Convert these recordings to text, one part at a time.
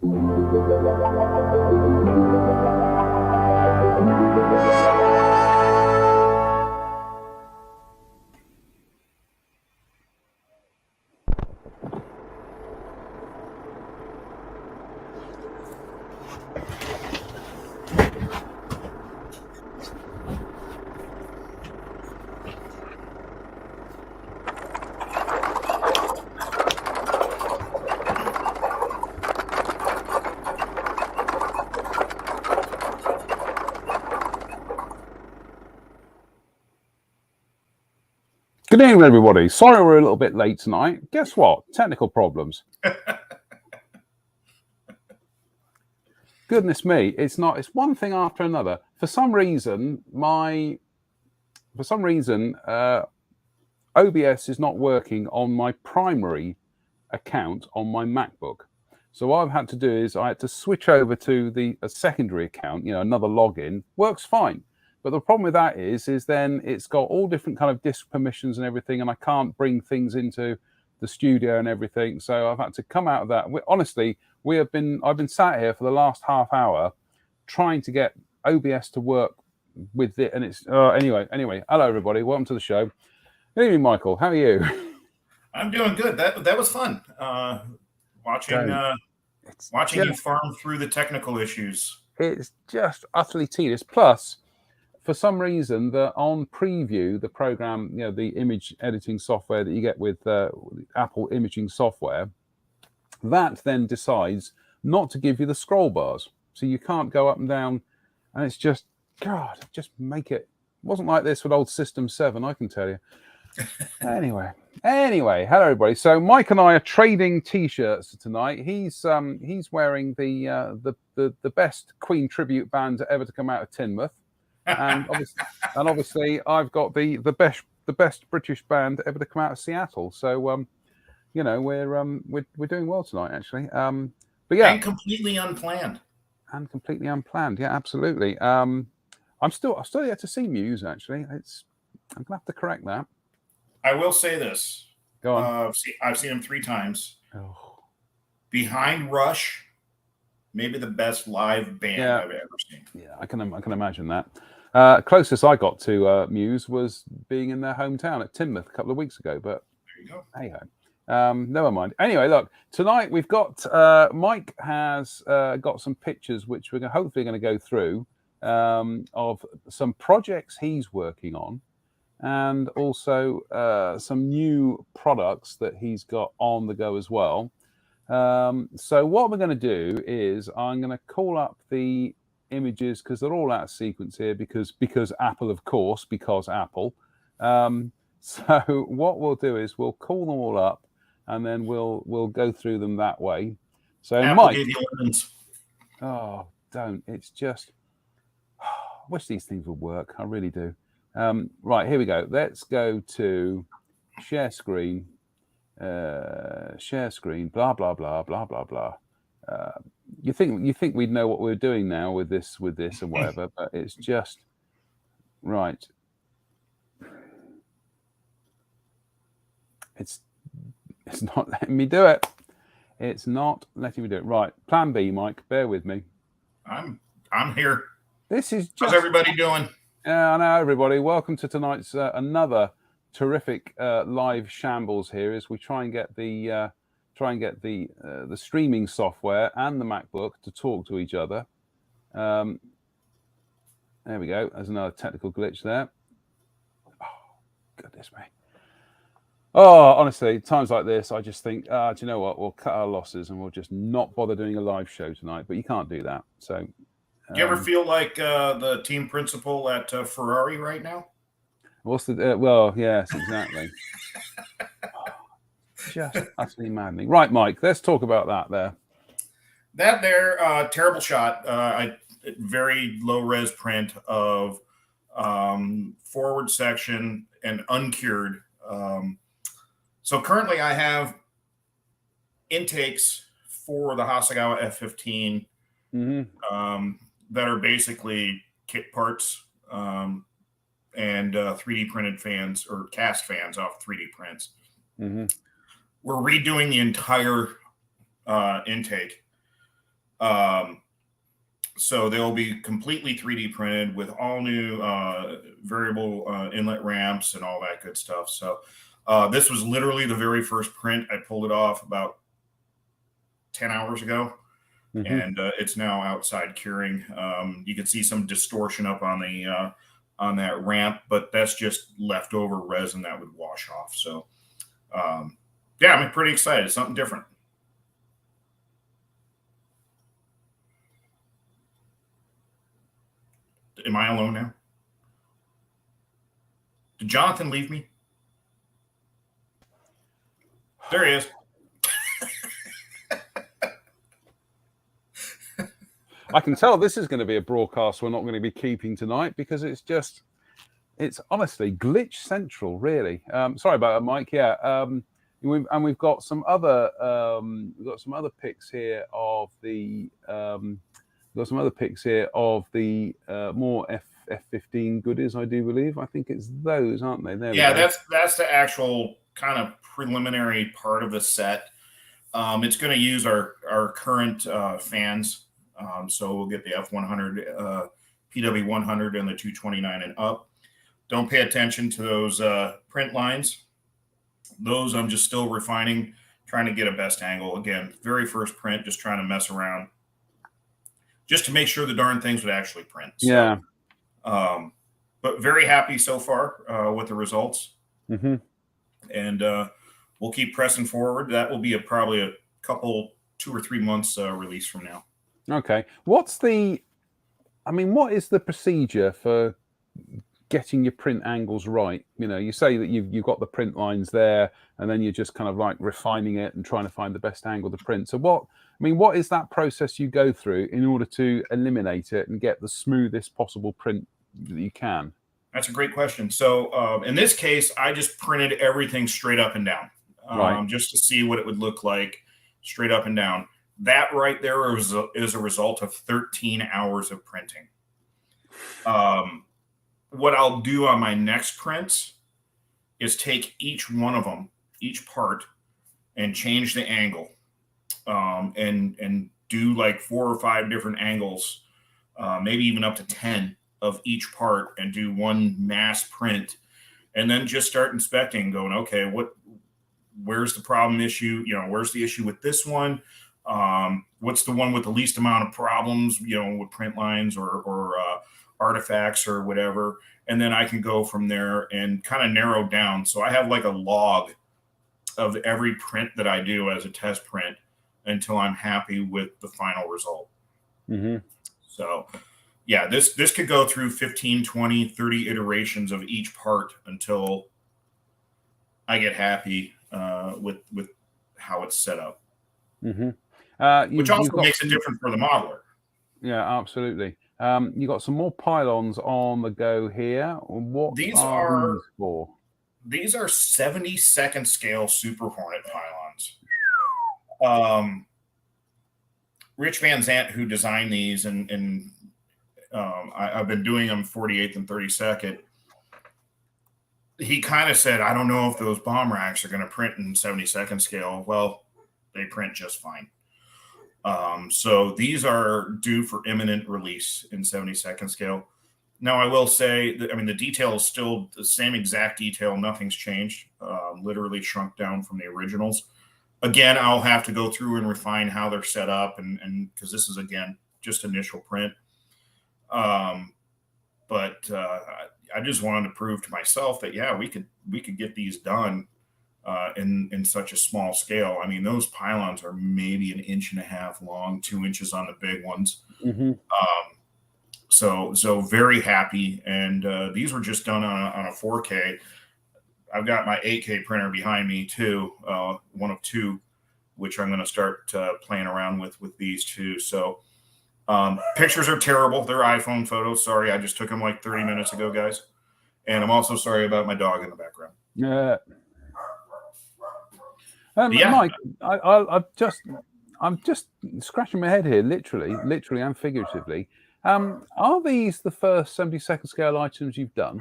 Good evening, everybody. Sorry we're a little bit late tonight. Guess what? Technical problems. Goodness me, it's one thing after another. For some reason, OBS is not working on my primary account on my MacBook. So what I've had to do is I had to switch over to a secondary account, another login. Works fine. But the problem with that is then it's got all different kind of disk permissions and everything, and I can't bring things into the studio and everything. So I've had to come out of that. I've been sat here for the last half hour trying to get OBS to work with it, and it's anyway. Hello everybody, welcome to the show. Good evening, Michael. How are you? I'm doing good. That was fun. Watching you farm through the technical issues. It's just utterly tedious. Plus, for some reason, on Preview, the program, the image editing software that you get with Apple imaging software, that then decides not to give you the scroll bars. So you can't go up and down, and it's just, God, just make it. It wasn't like this with old System 7, I can tell you. Anyway, hello everybody. So Mike and I are trading T-shirts tonight. He's wearing the best Queen tribute band ever to come out of Teignmouth. And obviously, I've got the best British band ever to come out of Seattle. So, we're doing well tonight, actually. But yeah, and completely unplanned. Yeah, absolutely. I'm still yet to see Muse. Actually, I'm gonna have to correct that. I will say this. Go on. I've seen them 3 times. Oh. Behind Rush, maybe the best live band I've ever seen. Yeah, I can imagine that. Closest I got to Muse was being in their hometown at Teignmouth a couple of weeks ago. But there you go. Hey-ho. Never mind. Anyway, look, tonight we've got Mike has got some pictures which we're hopefully going to go through of some projects he's working on, and also some new products that he's got on the go as well. So what we're going to do is I'm going to call up the images because they're all out of sequence here because Apple, of course, because Apple. So what we'll do is we'll call them all up and then we'll go through them that way. So Apple Mike, gave you lemons. Oh, don't. It's just I wish these things would work. I really do. Right, here we go. Let's go to share screen. Share screen, blah blah blah blah blah blah. You think we'd know what we're doing now with this and whatever, but it's just right. It's not letting me do it. It's not letting me do it. Right, Plan B, Mike. Bear with me. I'm here. This is just. How's everybody doing? I know, everybody. Welcome to tonight's another terrific live shambles here as we try and get the streaming software and the MacBook to talk to each other. There we go. There's another technical glitch there. Oh, goodness me. Oh, honestly, times like this, I just think, do you know what? We'll cut our losses and we'll just not bother doing a live show tonight. But you can't do that. So, do you ever feel like the team principal at Ferrari right now? What's the well? Yes, exactly. Just utterly maddening. Right, Mike. Let's talk about that. Terrible shot. Very low res print of forward section and uncured. So currently, I have intakes for the Hasegawa F15 that are basically kit parts. And 3D printed fans or cast fans off 3D prints. We're redoing the entire intake. So they'll be completely 3D printed with all new variable inlet ramps and all that good stuff. So this was literally the very first print. I pulled it off about 10 hours ago, and it's now outside curing. You can see some distortion up on the on that ramp, but that's just leftover resin that would wash off. So yeah, I'm pretty excited. It's something different. Am I alone now? Did Jonathan leave me? There he is. I can tell this is going to be a broadcast we're not going to be keeping tonight because it's honestly glitch central, really. Sorry about that, Mike. Yeah, we've got some other pics here of the more F15 goodies, I do believe. I think it's those, aren't they? There yeah, that's the actual kind of preliminary part of the set. It's going to use our current fans. So we'll get the F100, PW100, and the 229 and up. Don't pay attention to those print lines. Those I'm just still refining, trying to get a best angle. Again, very first print, just trying to mess around, just to make sure the darn things would actually print. So, yeah. But very happy so far with the results. And we'll keep pressing forward. That will be probably a couple, 2 or 3 months release from now. Okay. What is the procedure for getting your print angles right? You know, you say that you've got the print lines there, and then you're just kind of like refining it and trying to find the best angle to print. So what is that process you go through in order to eliminate it and get the smoothest possible print that you can? That's a great question. So in this case, I just printed everything straight up and down, right, just to see what it would look like straight up and down. That right there is a result of 13 hours of printing. What I'll do on my next prints is take each one of them, each part, and change the angle, and do like 4 or 5 different angles, maybe even up to 10 of each part, and do one mass print, and then just start inspecting, going, okay, where's the problem issue? You know, where's the issue with this one? What's the one with the least amount of problems, you know, with print lines or artifacts or whatever. And then I can go from there and kind of narrow down. So I have like a log of every print that I do as a test print until I'm happy with the final result. So yeah, this could go through 15, 20, 30 iterations of each part until I get happy with how it's set up. Which also makes it different for the modeler. Yeah, absolutely. You got some more pylons on the go here. What these are these for? These are 72nd scale Super Hornet pylons. Rich Van Zant, who designed these, and I've been doing them 48th and 32nd. He kind of said, I don't know if those bomb racks are going to print in 72nd scale. Well, they print just fine. So these are due for imminent release in 72nd scale. Now, I will say that, I mean, the detail is still the same exact detail. Nothing's changed, literally shrunk down from the originals. Again, I'll have to go through and refine how they're set up, and because this is, again, just initial print. But I just wanted to prove to myself that, yeah, we could get these done in such a small scale. I mean, those pylons are maybe 1.5 inches long, 2 inches on the big ones. So very happy. And these were just done on a 4K. I've got my 8K printer behind me too, one of 2, which I'm going to start playing around with these too. So pictures are terrible. They're iPhone photos. Sorry, I just took them like 30 minutes ago, guys. And I'm also sorry about my dog in the background. Yeah. Yeah. Mike, I'm just scratching my head here, literally and figuratively. Are these the first 72nd scale items you've done?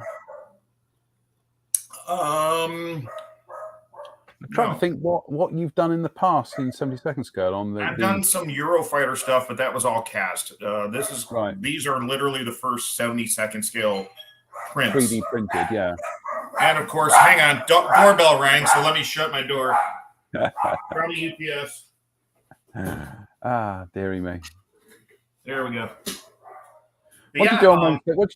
I'm trying to think what you've done in the past in 72nd scale on the. I've done some Eurofighter stuff, but that was all cast. These are literally the first 72nd scale prints. 3D printed, yeah. And of course, hang on, doorbell rang, so let me shut my door. From UPS. Dearie me. There we go. What did you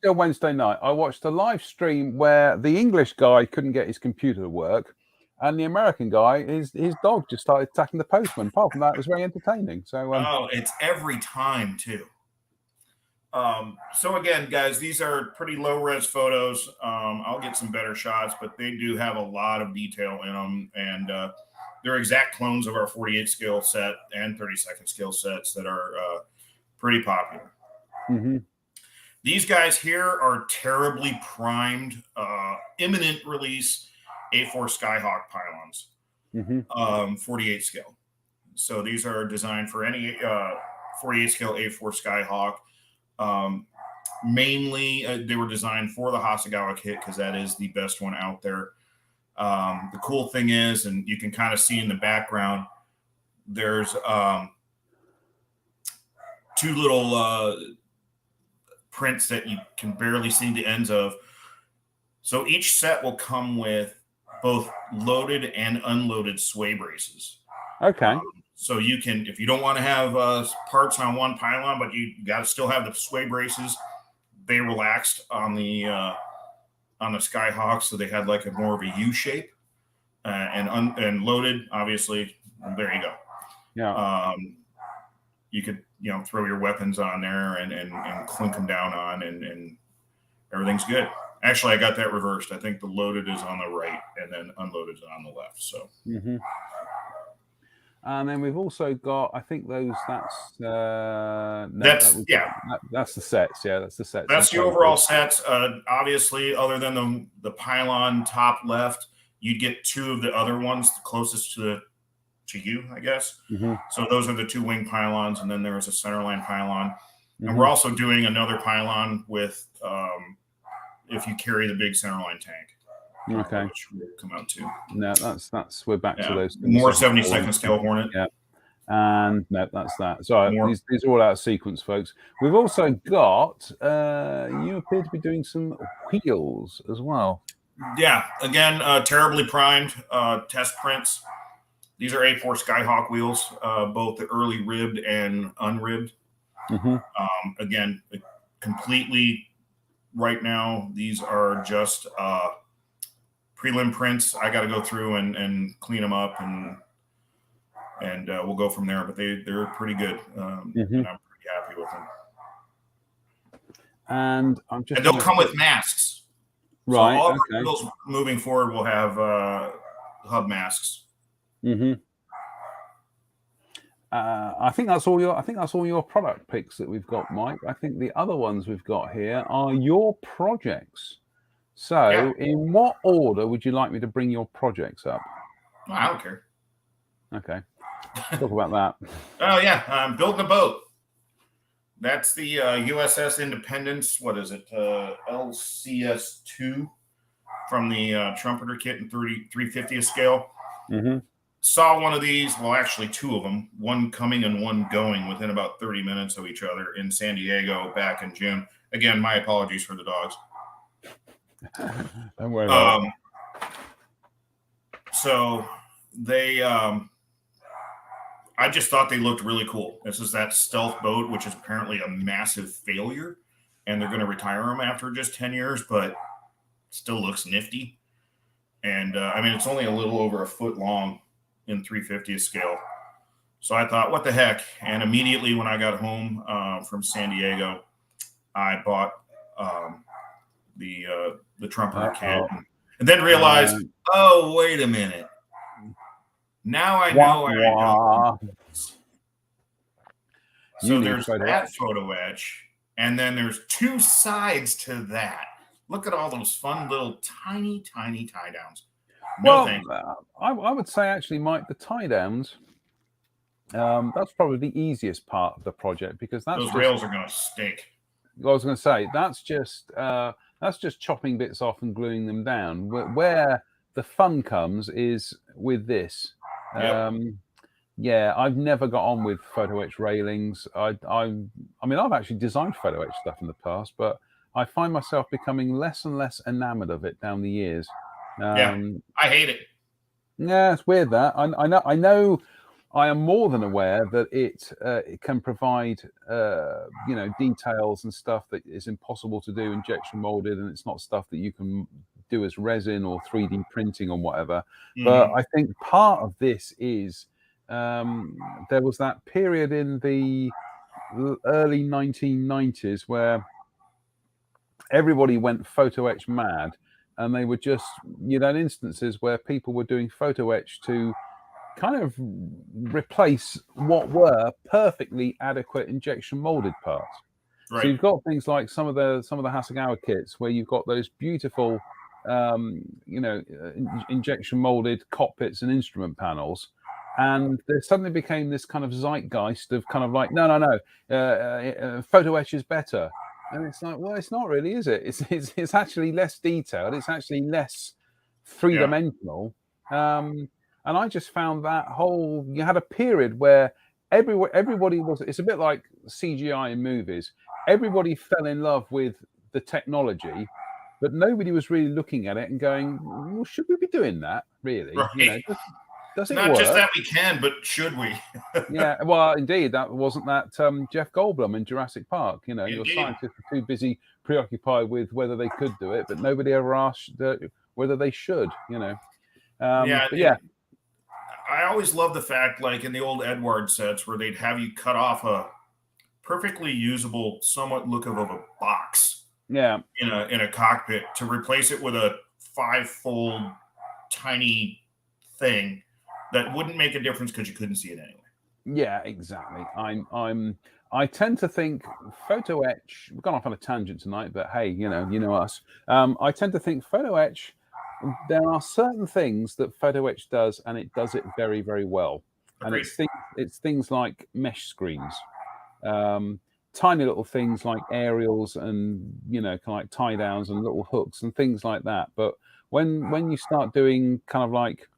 do on Wednesday night? I watched a live stream where the English guy couldn't get his computer to work, and the American guy, his dog just started attacking the postman. Apart from that, it was very entertaining. So, it's every time too. So again, guys, these are pretty low res photos. I'll get some better shots, but they do have a lot of detail in them, and they're exact clones of our 48 scale set and 32nd scale sets that are pretty popular. Mm-hmm. These guys here are terribly primed, imminent release A4 Skyhawk pylons, 48 scale. So these are designed for any 48 scale A4 Skyhawk. Mainly, they were designed for the Hasegawa kit because that is the best one out there. The cool thing is, and you can kind of see in the background, there's two little prints that you can barely see the ends of. So each set will come with both loaded and unloaded sway braces. Okay. So you can, if you don't want to have parts on one pylon, but you got to still have the sway braces, they relaxed on the Skyhawk, so they had like a more of a U shape, and loaded. Obviously, there you go. Yeah. You could throw your weapons on there and clink them down on, and everything's good. Actually, I got that reversed. I think the loaded is on the right, and then unloaded is on the left. So. Mm-hmm. And then we've also got, I think that's the sets. Yeah, that's the sets. That's the overall sets. Obviously, other than the pylon top left, you'd get two of the other ones closest to you, I guess. Mm-hmm. So those are the two wing pylons, and then there is a centerline pylon. Mm-hmm. And we're also doing another pylon with if you carry the big centerline tank. Okay. Which will come out too. No, that's we're back to those. More 72nd scale Hornet. Yeah. And no, that's that. So these are all out of sequence, folks. We've also got you appear to be doing some wheels as well. Yeah, again, terribly primed test prints. These are A4 Skyhawk wheels, both the early ribbed and unribbed. Mm-hmm. Again, completely right now, these are just prelim prints. I got to go through and clean them up, and we'll go from there. But they're pretty good, and I'm pretty happy with them. And they'll come with masks. Right. So all our wheels moving forward will have hub masks. Mm-hmm. I think that's all your product picks that we've got, Mike. I think the other ones we've got here are your projects. So, in what order would you like me to bring your projects up? Well, I don't care. Okay. Talk about that. Oh, yeah. I'm building a boat. That's the USS Independence. What is it? LCS-2 from the Trumpeter kit in 350th scale. Mm-hmm. Saw one of these. Well, actually, two of them. One coming and one going within about 30 minutes of each other in San Diego back in June. Again, my apologies for the dogs. Don't worry about it. So they, I just thought they looked really cool. This is that stealth boat, which is apparently a massive failure, and they're going to retire them after just 10 years, but still looks nifty. And I mean, it's only a little over a foot long in 350th scale. So I thought, what the heck? And immediately when I got home from San Diego, I bought the Trumpeter kit, and then realized, oh, wait a minute. Now I know I don't. So there's that photo etch, and then there's two sides to that. Look at all those fun little tiny tie downs. I would say actually, Mike, the tie downs. That's probably the easiest part of the project because those rails are going to stink. I was going to say that's just chopping bits off and gluing them down. Where the fun comes is with this. Yep. Yeah, I've never got on with photo etch railings. I mean, I've actually designed photo etch stuff in the past, but I find myself becoming less and less enamored of it down the years. Yeah, I hate it. Yeah, it's weird that I know. I am more than aware that it can provide details and stuff that is impossible to do injection molded, and it's not stuff that you can do as resin or 3D printing or whatever. But I think part of this is there was that period in the early 1990s where everybody went photo etch mad, and they were just, had instances where people were doing photo etch to kind of replace what were perfectly adequate injection molded parts. Right. So you've got things like some of the Hangar kits where you've got those beautiful injection molded cockpits and instrument panels, and there suddenly became this kind of zeitgeist of kind of like, no, photo etch is better. And it's like, well, it's not really, is it? It's actually less detailed. It's actually less three-dimensional. And I just found that you had a period where everybody was, it's a bit like CGI in movies. Everybody fell in love with the technology, but nobody was really looking at it and going, well, should we be doing that, really? Right. Does it not work? just that we can, but should we? Yeah, well, indeed, that wasn't that Jeff Goldblum in Jurassic Park. Your Indeed. scientists were too busy preoccupied with whether they could do it, but nobody ever asked whether they should. But yeah. I always love the fact, like in the old Edward sets, where they'd have you cut off a perfectly usable, somewhat look of a box. Yeah. In a cockpit to replace it with a 5-fold tiny thing that wouldn't make a difference because you couldn't see it anyway. Yeah, exactly. I tend to think photo etch. We've gone off on a tangent tonight, but hey, you know us. I tend to think photo etch. There are certain things that photo etch does, and it does it very, very well. Agreed. And it's things like mesh screens, tiny little things like aerials, and kind of like tie downs and little hooks and things like that. But when you start doing kind of like,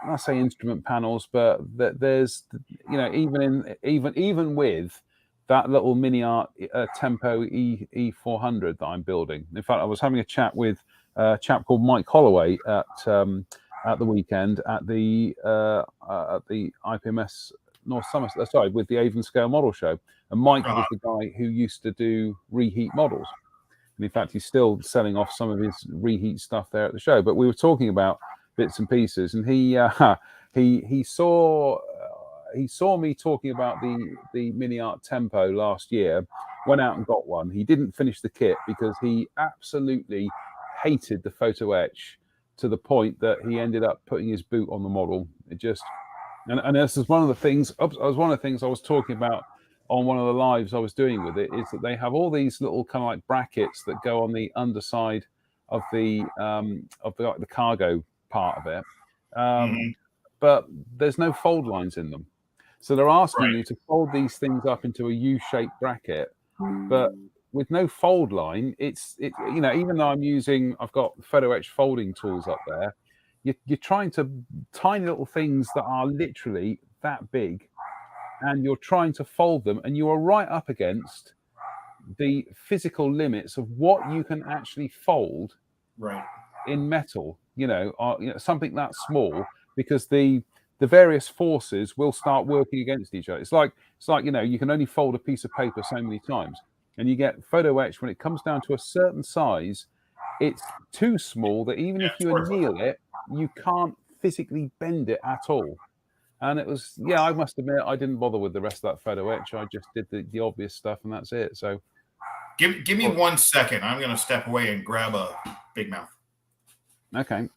I say instrument panels, but there's even with that little mini art Tempo E400 that I'm building. In fact, I was having a chat with a chap called Mike Holloway at the weekend at the IPMS North Somerset, sorry, with the Avon Scale Model Show, and Mike was the guy who used to do reheat models, and in fact, he's still selling off some of his reheat stuff there at the show. But we were talking about bits and pieces, and he saw me talking about the mini art Tempo last year, went out and got one. He didn't finish the kit because he absolutely hated the photo etch to the point that he ended up putting his boot on the model. It just, and this is one of the things I was talking about on one of the lives I was doing with it, is that they have all these little kind of like brackets that go on the underside of the cargo part of it, but there's no fold lines in them, so they're asking you to fold these things up into a U-shaped bracket, but with no fold line, it's even though I've got photo etch folding tools up there, you're trying to tiny little things that are literally that big, and you're trying to fold them, and you are right up against the physical limits of what you can actually fold in metal, something that small, because the various forces will start working against each other. It's like you can only fold a piece of paper so many times, and you get photo etch when it comes down to a certain size, it's too small that even if you anneal it, you can't physically bend it at all. And it was, I must admit, I didn't bother with the rest of that photo etch. I just did the obvious stuff, and that's it. So give me 1 second. I'm going to step away and grab a Big Mouth. Okay.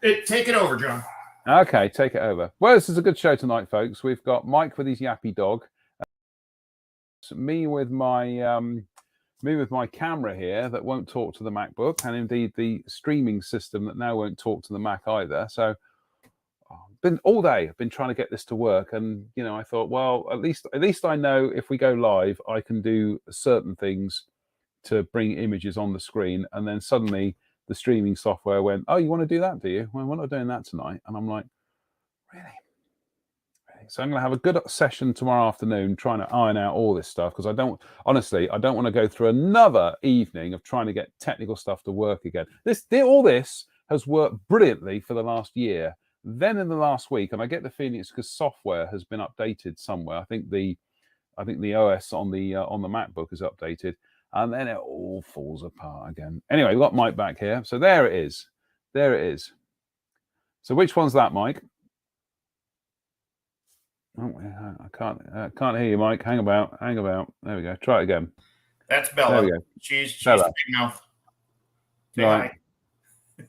Take it over, John. Okay, take it over. Well, this is a good show tonight, folks. We've got Mike with his yappy dog, me with my camera here that won't talk to the MacBook, and indeed the streaming system that now won't talk to the Mac either. So all day I've been trying to get this to work, and I thought, well, at least I know if we go live, I can do certain things to bring images on the screen, and then suddenly the streaming software went, "Oh, you want to do that, do you? Well, we're not doing that tonight." And I'm like, "Really?" So I'm going to have a good session tomorrow afternoon trying to iron out all this stuff, because I don't want to go through another evening of trying to get technical stuff to work again. All this has worked brilliantly for the last year. Then in the last week, and I get the feeling it's because software has been updated somewhere. I think the OS on the MacBook is updated, and then it all falls apart again. Anyway, we've got Mike back here. So there it is. There it is. So which one's that, Mike? Oh, I can't hear you, Mike. Hang about. There we go. Try it again. That's Bella. There we go. She's the big mouth. Say right. Hi.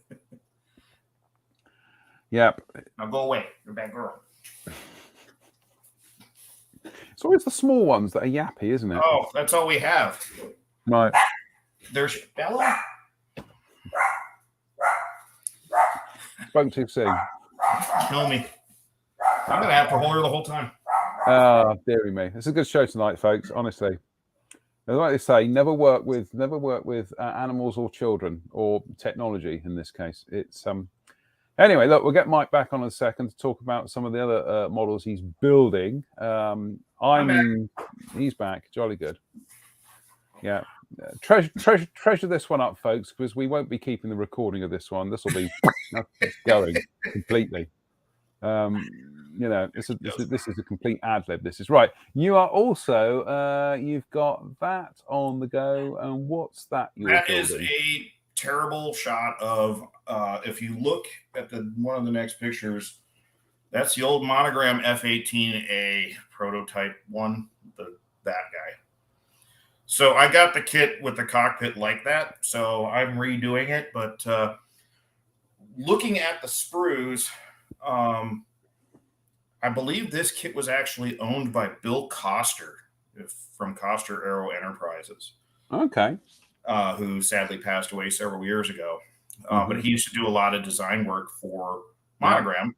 Yep. Now go away. You're a bad girl. It's always the small ones that are yappy, isn't it? Oh, that's all we have. Right. There's Bella. Spoke too soon. Kill me. I'm gonna have to hold her the whole time. Dearie me. It's a good show tonight, folks. Honestly, like they say, never work with animals or children or technology. In this case, it's Anyway, look, we'll get Mike back on in a second to talk about some of the other models he's building. He's back. Jolly good. Yeah. Treasure this one up, folks, because we won't be keeping the recording of this one. This will be going completely. This is a complete ad lib. This is right. You are also you've got that on the go, and what's that? That is a terrible shot of. If you look at one of the next pictures, that's the old Monogram F-18A prototype one. That guy. So I got the kit with the cockpit like that, so I'm redoing it. But looking at the sprues, I believe this kit was actually owned by Bill Coster from Coster Aero Enterprises. Okay. Who sadly passed away several years ago. But he used to do a lot of design work for Monogram.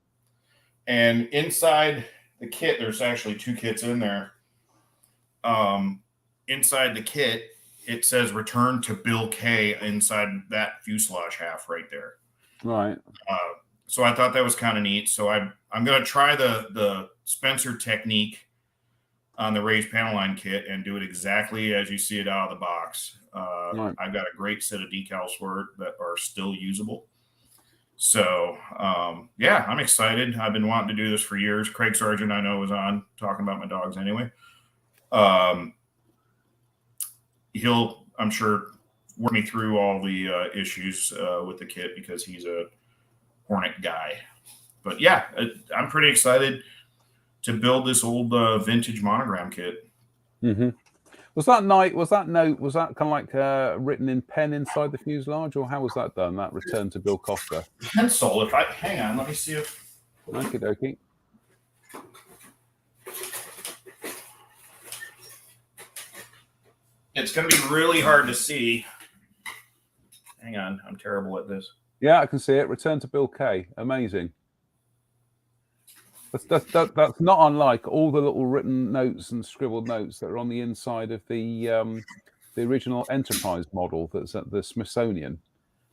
And inside the kit, there's actually two kits in there. Inside the kit, it says "Return to Bill K" inside that fuselage half right there. Right. So I thought that was kind of neat. So I'm going to try the Spencer technique on the raised panel line kit and do it exactly as you see it out of the box. Right. I've got a great set of decals for it that are still usable. So, I'm excited. I've been wanting to do this for years. Craig Sargent, I know, was on talking about my dogs anyway. He'll, I'm sure, work me through all the issues with the kit because he's a Hornet guy. But yeah, I'm pretty excited to build this old vintage Monogram kit. Mm-hmm. Was that note kind of like written in pen inside the fuselage, or how was that done? That return to Bill Coster. Pencil. Hang on, let me see if. Okie dokie. It's going to be really hard to see. Hang on, I'm terrible at this. Yeah, I can see it. Return to Bill K. Amazing. That's not unlike all the little written notes and scribbled notes that are on the inside of the original Enterprise model that's at the Smithsonian.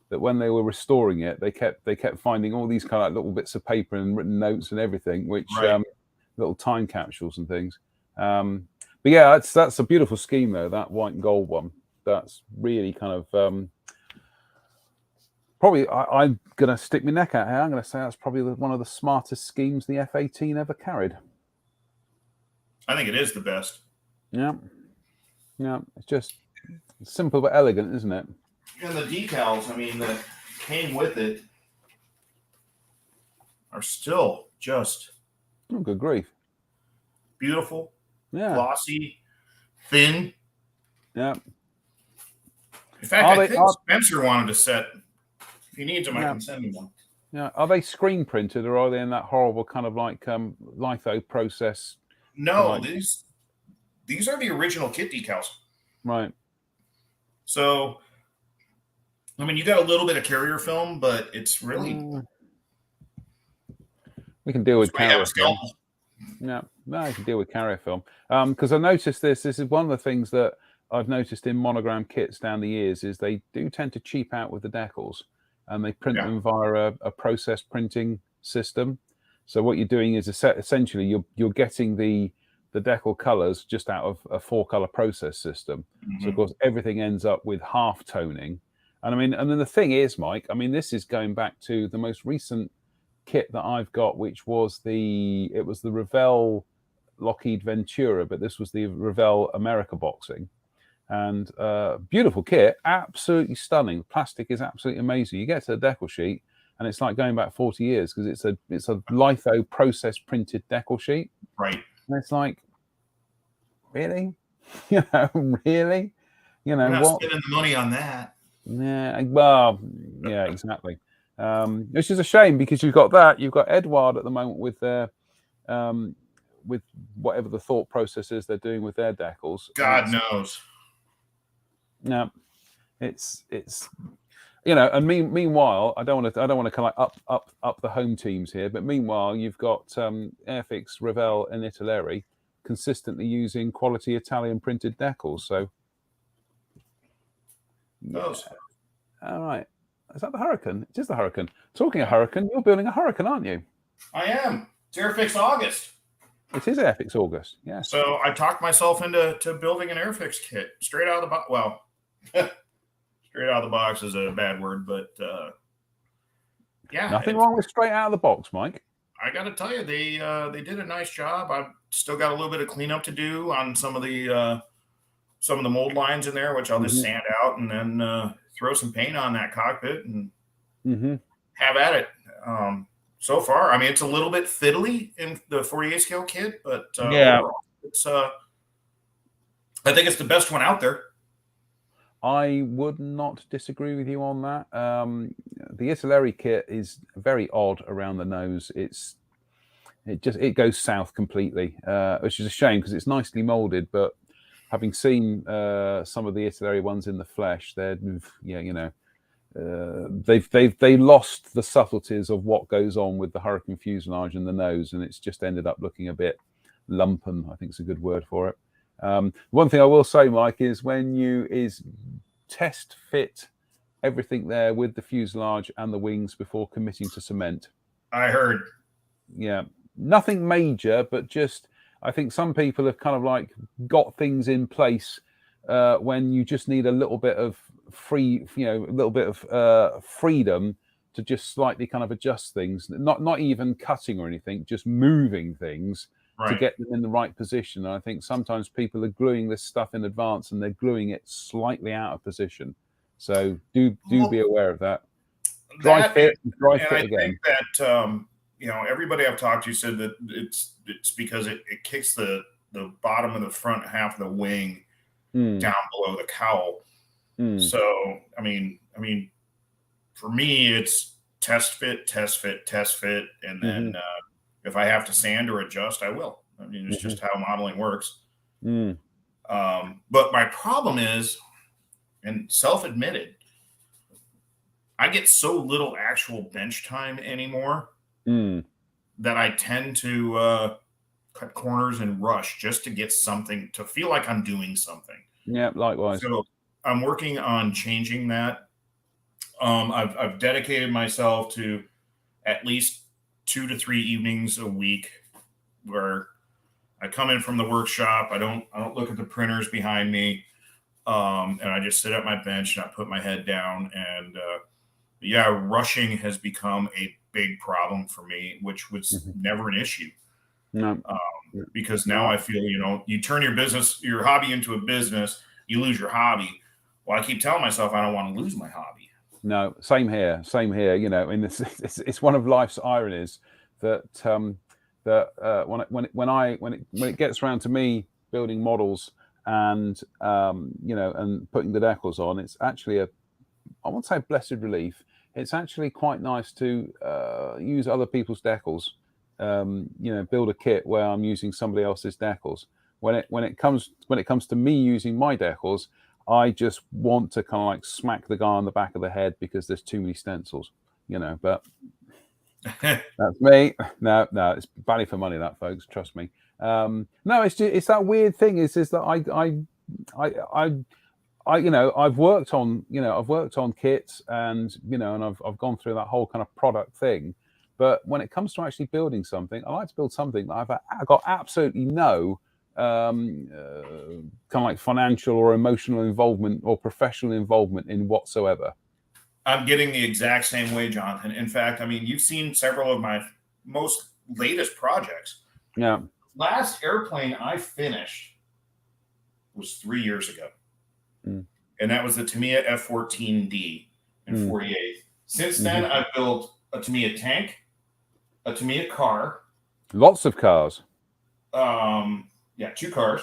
That when they were restoring it, they kept finding all these kind of little bits of paper and written notes and everything, which little time capsules and things. But yeah, that's a beautiful scheme though. That white and gold one. That's really kind of. Probably, I'm going to stick my neck out here. I'm going to say that's probably one of the smartest schemes the F-18 ever carried. I think it is the best. Yeah. It's just simple but elegant, isn't it? And the decals, that came with it are still just... Oh, good grief. Beautiful. Yeah. Glossy. Thin. Yeah. In fact, I think Spencer wanted to set... If he needs them, I can send him one. Yeah, are they screen printed or are they in that horrible kind of like litho process? No, these are the original kit decals. Right. So, you got a little bit of carrier film, but it's really. We can deal with carrier film. Yeah, no, we can deal with carrier film. Because I noticed this is one of the things that I've noticed in Monogram kits down the years is they do tend to cheap out with the decals. and they print them via a process printing system. So what you're doing is essentially you're getting the decal colors just out of a 4-color process system. So of course everything ends up with half toning. And I mean, and then the thing is, Mike, I mean, this is going back to the most recent kit that I've got, which was the Revell Lockheed Ventura, but this was the Revell America Boxing. And beautiful kit, absolutely stunning. The plastic is absolutely amazing. You get to the decal sheet, and it's like going back 40 years because it's a litho process printed decal sheet. Right. And it's like, really? Really? We're not spending the money on that. Yeah, well, yeah, exactly. Which is a shame because you've got Edouard at the moment with whatever the thought process is they're doing with their decals. God knows. No, it's and meanwhile, I don't want to kind of up the home teams here, but meanwhile, you've got Airfix, Revell, and Italeri consistently using quality Italian printed decals. So, those. All right, is that the Hurricane? It is the Hurricane. Talking of Hurricane, you're building a Hurricane, aren't you? I am. It's Airfix August. It is Airfix August. Yes. So I talked myself into building an Airfix kit straight out of the box. Well. Straight out of the box is a bad word, but yeah, nothing wrong with straight out of the box, Mike. I got to tell you, they did a nice job. I've still got a little bit of cleanup to do on some of the mold lines in there, which I'll just sand out and then throw some paint on that cockpit and have at it. So far, I mean, it's a little bit fiddly in the 48 scale kit, but overall, it's I think it's the best one out there. I would not disagree with you on that. The Italeri kit is very odd around the nose. It goes south completely, which is a shame because it's nicely molded. But having seen some of the Italeri ones in the flesh, they lost the subtleties of what goes on with the Hurricane fuselage and the nose, and it's just ended up looking a bit lumpen. I think is a good word for it. One thing I will say, Mike, is when you test fit everything there with the fuselage and the wings before committing to cement. I heard. Yeah, nothing major, but just I think some people have kind of like got things in place when you just need a little bit of freedom to just slightly kind of adjust things, not even cutting or anything, just moving things. Right. To get them in the right position. And I think sometimes people are gluing this stuff in advance and they're gluing it slightly out of position. So do be aware of that. Dry fit again. I think that everybody I've talked to said that it's because it kicks the bottom of the front half of the wing down below the cowl. So I mean, for me, it's test fit, and then. If I have to sand or adjust, I will. I mean, it's just how modeling works. But my problem is, and self-admitted, I get so little actual bench time anymore that I tend to cut corners and rush just to get something, to feel like I'm doing something. Yeah, likewise. So I'm working on changing that. I've dedicated myself to at least 2 to 3 evenings a week where I come in from the workshop. I don't look at the printers behind me. And I just sit at my bench and I put my head down and, rushing has become a big problem for me, which was never an issue. No. Because now I feel, you turn your hobby into a business, you lose your hobby. Well, I keep telling myself I don't want to lose my hobby. No, same here. And it's one of life's ironies that when it gets around to me building models and and putting the decals on, it's actually I won't say blessed relief. It's actually quite nice to use other people's decals. Build a kit where I'm using somebody else's decals. When it comes to me using my decals, I just want to kind of like smack the guy on the back of the head because there's too many stencils, but that's me. No, it's value for money, that, folks. Trust me. No, it's that weird thing is that I've worked on kits, and I've gone through that whole kind of product thing. But when it comes to actually building something, I like to build something that I've got absolutely no kind of like financial or emotional involvement or professional involvement in whatsoever. I'm getting the exact same way, Jonathan. In fact, I mean, you've seen several of my most latest projects. Yeah. Last airplane I finished was 3 years ago. And that was the Tamiya F-14D in 48. Since then, I've built a Tamiya tank, a Tamiya car. Lots of cars. Yeah, 2 cars.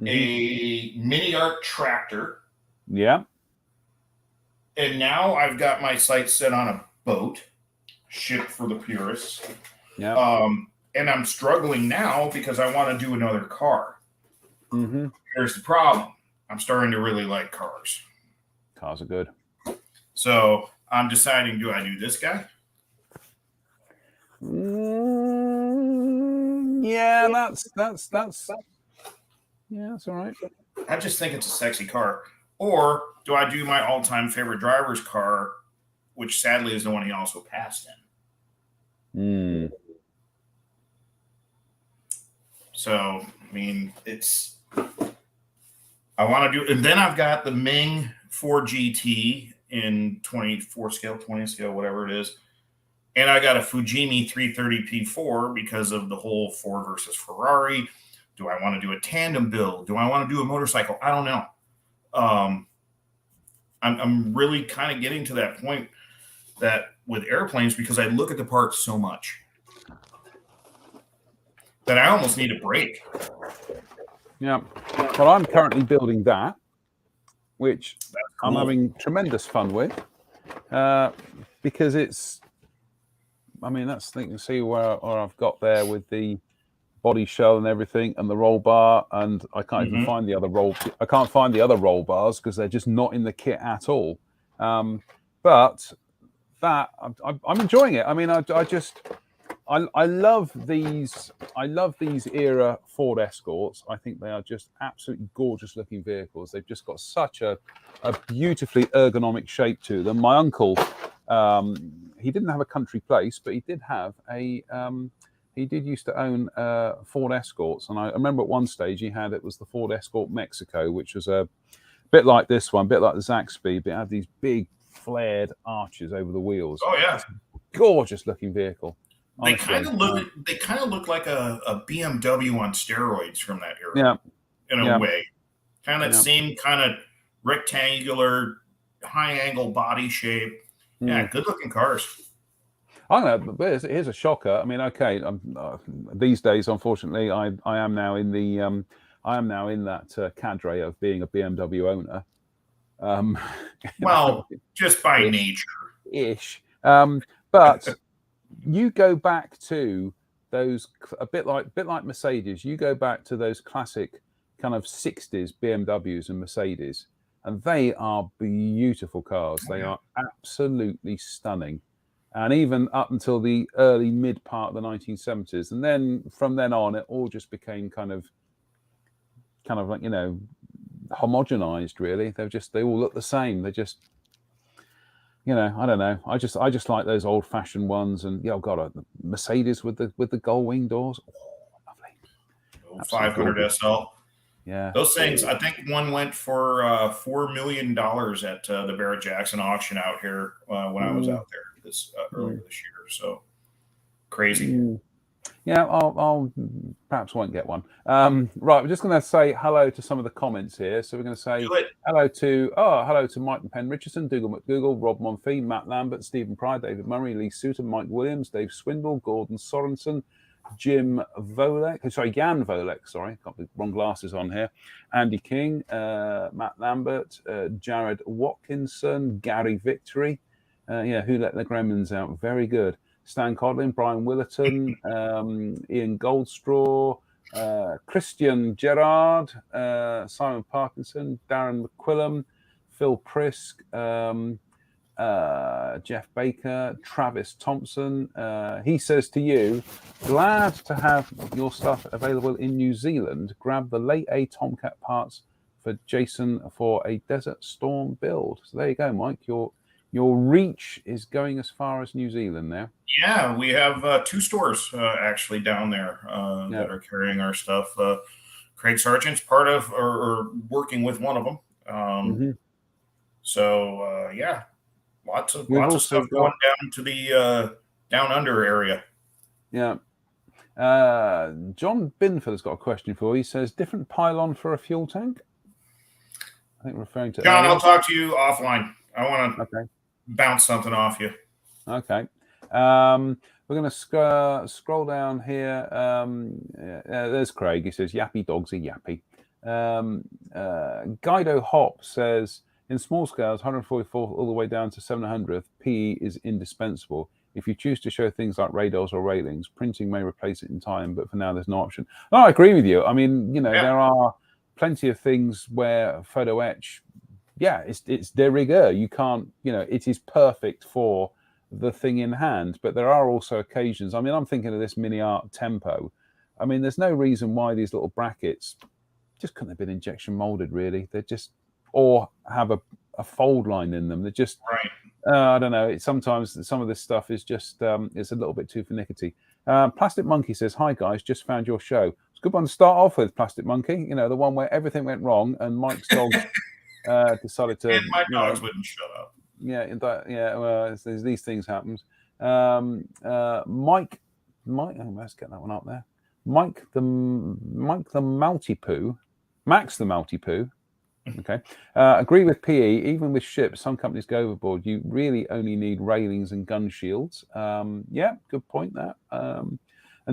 A mini arc tractor. Yeah. And now I've got my sights set on a boat, ship for the purists. Yeah. And I'm struggling now because I want to do another car. Here's the problem. I'm starting to really like cars. Cars are good. So I'm deciding, do I do this guy? Yeah, that's all right. I just think it's a sexy car. Or do I do my all-time favorite driver's car, which sadly is the one he also passed in? So, I mean, I want to do, and then I've got the Ming 4GT in 24 scale, 20 scale, whatever it is. And I got a Fujimi 330P4 because of the whole Ford versus Ferrari. Do I want to do a tandem build? Do I want to do a motorcycle? I don't know. I'm really kind of getting to that point that with airplanes, because I look at the parts so much that I almost need a break. Yeah. Well, I'm currently building that, which cool. I'm having tremendous fun with, because it's, I mean, that's you can see where I've got there with the body shell and everything, and the roll bar, and I can't even find the other roll. I can't find the other roll bars because they're just not in the kit at all. But that I'm enjoying it. I mean, I love these. I love these era Ford Escorts. I think they are just absolutely gorgeous looking vehicles. They've just got such a beautifully ergonomic shape to them. My uncle, he didn't have a country place, but he did have a. He did used to own Ford Escorts, and I remember at one stage it was the Ford Escort Mexico, which was a bit like this one, a bit like the Zaxby, but it had these big flared arches over the wheels. Oh yeah, gorgeous looking vehicle. They kind of look like a BMW on steroids from that era. Yeah, in a way, kind of same kind of rectangular, high angle body shape. Yeah, good looking cars. I don't know, but here's a shocker. I mean, okay, these days, unfortunately, I am now in the I am now in that cadre of being a BMW owner. Well, just by nature, ish. But you go back to those a bit like Mercedes. You go back to those classic kind of 60s BMWs and Mercedes, and they are beautiful cars. They are absolutely stunning. And even up until the early mid part of the 1970s, and then from then on, it all just became kind of like, you know, homogenized. Really, they all look the same. They just, you know, I don't know. I just like those old fashioned ones. And yeah, oh God, the Mercedes with the gull wing doors, lovely. 500 SL. Yeah, those things. I think one went for $4 million at the Barrett Jackson auction out here when I was out there earlier this year. So crazy. Yeah, I'll perhaps won't get one. Right, we're just going to say hello to some of the comments here. So we're going to say hello to Mike and Penn Richardson, Dougal McDougall, Rob Monfee, Matt Lambert, Stephen Pryor, David Murray, Lee Suter, Mike Williams, Dave Swindle, Gordon Sorensen, Jan Volek, sorry, got the wrong glasses on here. Andy King, Matt Lambert, Jared Watkinson, Gary Victory. Who let the gremlins out? Very good. Stan Codlin, Brian Willerton, Ian Goldstraw, Christian Gerard, Simon Parkinson, Darren McQuillam, Phil Prisk, Jeff Baker, Travis Thompson. He says to you, glad to have your stuff available in New Zealand. Grab the late A Tomcat parts for Jason for a Desert Storm build. So there you go, Mike. Your reach is going as far as New Zealand now. Yeah, we have 2 stores actually down there that are carrying our stuff. Craig Sargent's part of or working with one of them. So yeah, lots of stuff going down to the down under area. Yeah. John Binford has got a question for you. He says, different pylon for a fuel tank? I think referring to... John, I'll talk to you offline. I want to bounce something off you. Okay. We're going to scroll down here. There's Craig. He says, yappy dogs are yappy. Guido Hop says, in small scales, 144 all the way down to 700th, PE is indispensable. If you choose to show things like radars or railings, printing may replace it in time, but for now, there's no option. No, I agree with you. I mean, there are plenty of things where photo etch, it's de rigueur. You can't, it is perfect for the thing in hand, but there are also occasions. I mean, I'm thinking of this Mini Art Tempo. I mean, there's no reason why these little brackets just couldn't have been injection molded, really. They're just, or have a fold line in them. They're just, right. I don't know. Sometimes some of this stuff is just it's a little bit too finicky. Plastic Monkey says, "Hi guys, just found your show. It's a good one to start off with, Plastic Monkey. The one where everything went wrong and Mike's dog decided to. And my dogs wouldn't shut up. Yeah, well, these things happen. Mike, let's get that one up there. Mike the Maltipoo, Max the Maltipoo. Okay. Agree with PE. Even with ships, some companies go overboard. You really only need railings and gun shields. Yeah, good point there. And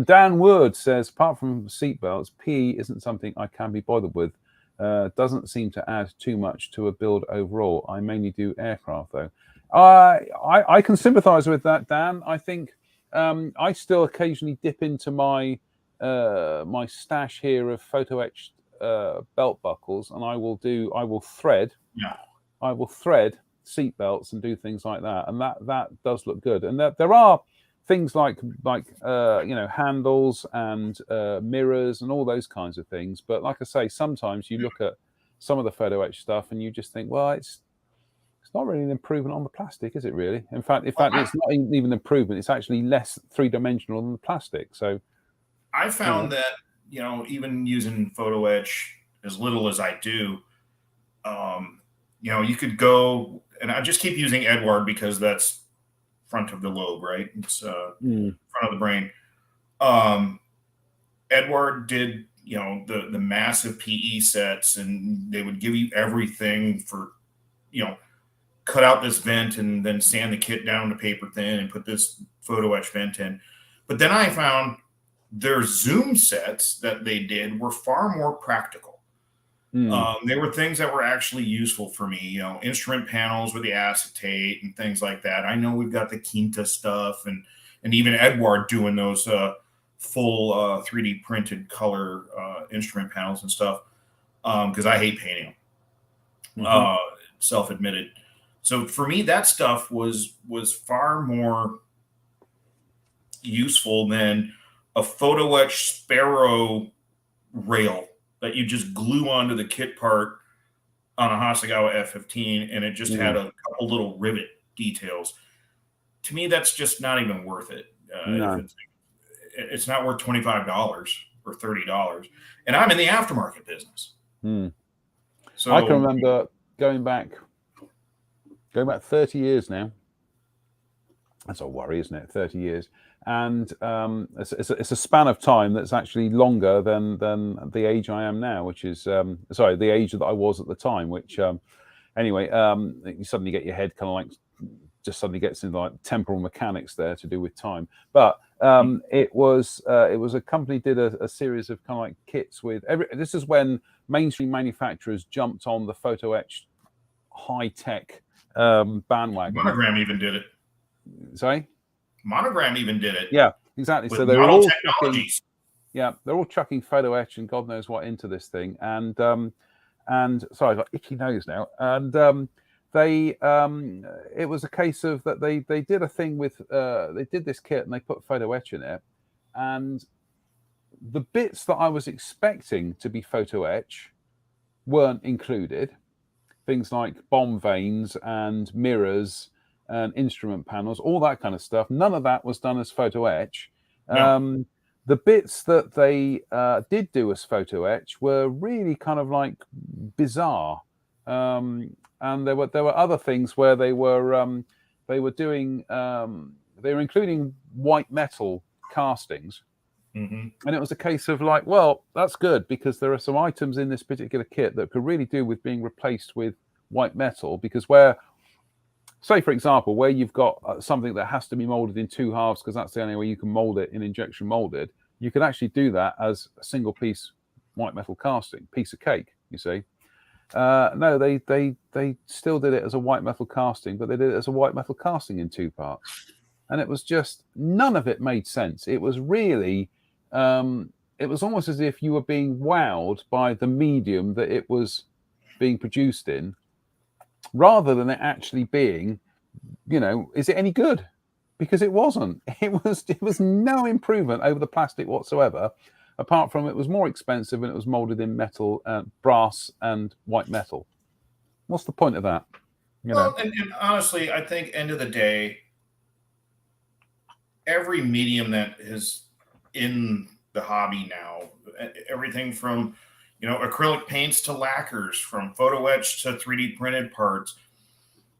Dan Wood says, apart from seatbelts, PE isn't something I can be bothered with. Doesn't seem to add too much to a build overall. I mainly do aircraft, though. I can sympathise with that, Dan. I think I still occasionally dip into my my stash here of photo etched belt buckles, and I will thread seat belts and do things like that, and that does look good. And there are things like handles and mirrors and all those kinds of things. But like I say, sometimes you look at some of the photo etch stuff and you just think, well, it's not really an improvement on the plastic, is it? Really? In fact, it's not even an improvement. It's actually less three-dimensional than the plastic. So I found that even using photo etch as little as I do, you could go, and I just keep using Edward because that's front of the lobe, right? It's front of the brain. Edward did, the massive PE sets, and they would give you everything for, cut out this vent and then sand the kit down to paper thin and put this photo etch vent in. But then I found their zoom sets that they did were far more practical. They were things that were actually useful for me, instrument panels with the acetate and things like that. I know we've got the Quinta stuff and even Edward doing those full 3D printed color instrument panels and stuff because I hate painting them, self-admitted. So for me, that stuff was far more useful than a photo etch Sparrow rail that you just glue onto the kit part on a Hasegawa F-15, and it just had a couple little rivet details. To me, that's just not even worth it. No. It's not worth $25 or $30, and I'm in the aftermarket business. So I can remember going back 30 years now. That's a worry, isn't it? 30 years. And it's a span of time that's actually longer than the age I am now, which is the age that I was at the time. Which anyway, you suddenly get your head kind of like just suddenly gets into like temporal mechanics there to do with time. But it was a company did a series of kind of like kits with this is when mainstream manufacturers jumped on the photo etched high tech bandwagon. Monogram even did it. Sorry. Monogram even did it. Yeah, exactly. So they're all chucking photo etch and God knows what into this thing. And sorry, I've got itchy nose now. And it was a case of that they did a thing with they did this kit and they put photo etch in it, and the bits that I was expecting to be photo etch weren't included. Things like bomb vanes and mirrors and instrument panels, all that kind of stuff. None of that was done as photo etch. No. The bits that they did do as photo etch were really kind of like bizarre. And there were other things where they were doing they were including white metal castings. Mm-hmm. And it was a case of like, well, that's good because there are some items in this particular kit that could really do with being replaced with white metal. Because where, say, for example, where you've got something that has to be molded in two halves because that's the only way you can mold it in injection molded, you can actually do that as a single piece white metal casting, piece of cake, you see. No, they still did it as a white metal casting, but they did it as a white metal casting in two parts. And it was just, none of it made sense. It was really, it was almost as if you were being wowed by the medium that it was being produced in, rather than it actually being, is it any good? Because it wasn't. It was no improvement over the plastic whatsoever, apart from it was more expensive and it was molded in metal, brass and white metal. What's the point of that? Well, and honestly, I think end of the day, every medium that is in the hobby now, everything from acrylic paints to lacquers, from photo etch to 3D printed parts,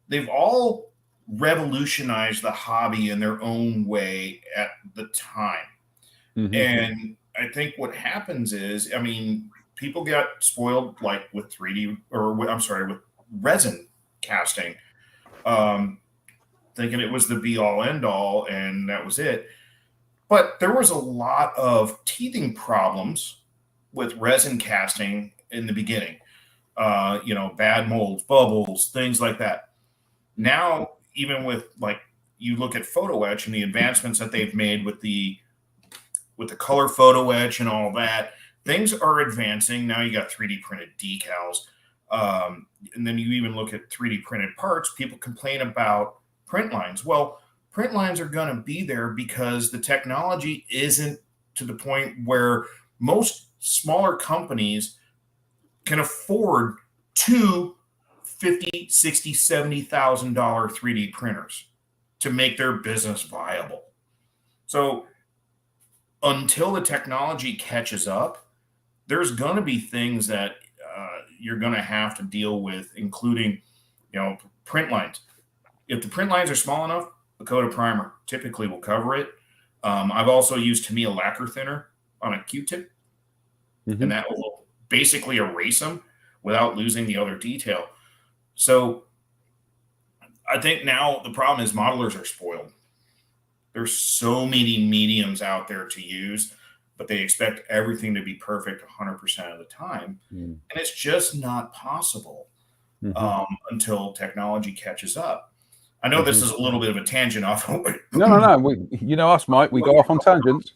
they've all revolutionized the hobby in their own way at the time. Mm-hmm. And I think what happens is, I mean, people get spoiled like with 3D, or I'm sorry, with resin casting, thinking it was the be all end all and that was it. But there was a lot of teething problems with resin casting in the beginning. Bad molds, bubbles, things like that. Now, even with like you look at photo etch and the advancements that they've made with the color photo etch and all that, things are advancing. Now you got 3D printed decals. And then you even look at 3D printed parts. People complain about print lines. Well, print lines are going to be there because the technology isn't to the point where most smaller companies can afford two $50,000, $60,000, $70,000 3D printers to make their business viable. So until the technology catches up, there's going to be things that you're going to have to deal with, including, print lines. If the print lines are small enough, a coat of primer typically will cover it. I've also used Tamiya lacquer thinner on a Q-tip, and that will basically erase them without losing the other detail. So I think now the problem is modelers are spoiled. There's so many mediums out there to use, but they expect everything to be perfect 100% of the time. And it's just not possible until technology catches up. I know this is a little bit of a tangent off. No. You know us, Mike. We go off on tangents.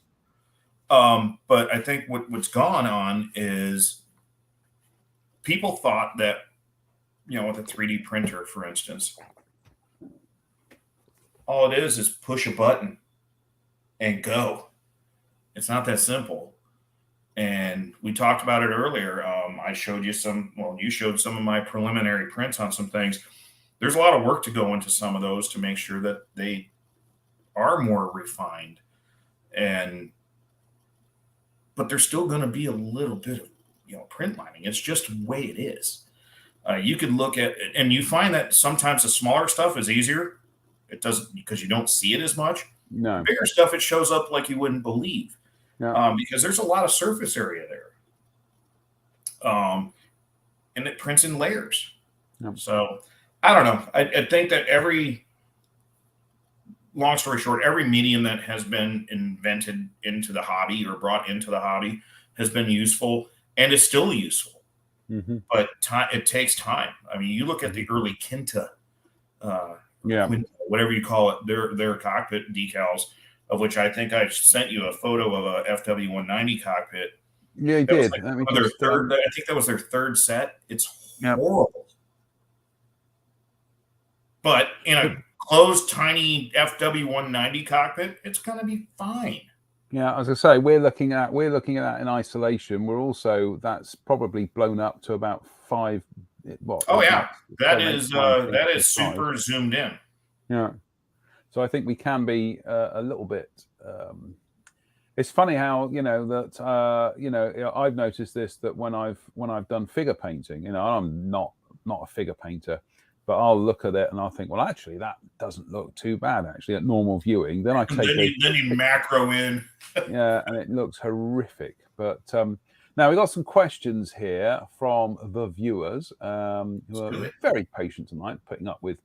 But I think what's gone on is people thought that, with a 3D printer, for instance, all it is push a button and go. It's not that simple. And we talked about it earlier. I showed you you showed some of my preliminary prints on some things. There's a lot of work to go into some of those to make sure that they are more refined. But there's still going to be a little bit of, print lining. It's just the way it is. You could look at it, and you find that sometimes the smaller stuff is easier. It doesn't, because you don't see it as much. No. The bigger stuff, it shows up like you wouldn't believe. Yeah. Because there's a lot of surface area there. And it prints in layers. Yep. So I don't know. I think that long story short, every medium that has been invented into the hobby or brought into the hobby has been useful and is still useful. But it takes time. I mean, you look at the early Kinta, whatever you call it, their cockpit decals, of which I think I sent you a photo of a FW190 cockpit. Yeah, you did. I think that was their third set. It's horrible. But in a closed, tiny FW190 cockpit, it's going to be fine. Yeah, as I say, we're looking at that in isolation. We're also that's probably blown up to about 5. What? Oh yeah, that 7, 8 times the size. super zoomed in. Yeah. So I think we can be a little bit. It's funny how that I've noticed this, that when I've done figure painting, I'm not a figure painter, but I'll look at it and I'll think, well, actually, that doesn't look too bad actually at normal viewing. Then I take then you macro in. yeah, and it looks horrific. But now we've got some questions here from the viewers who are very patient tonight, putting up with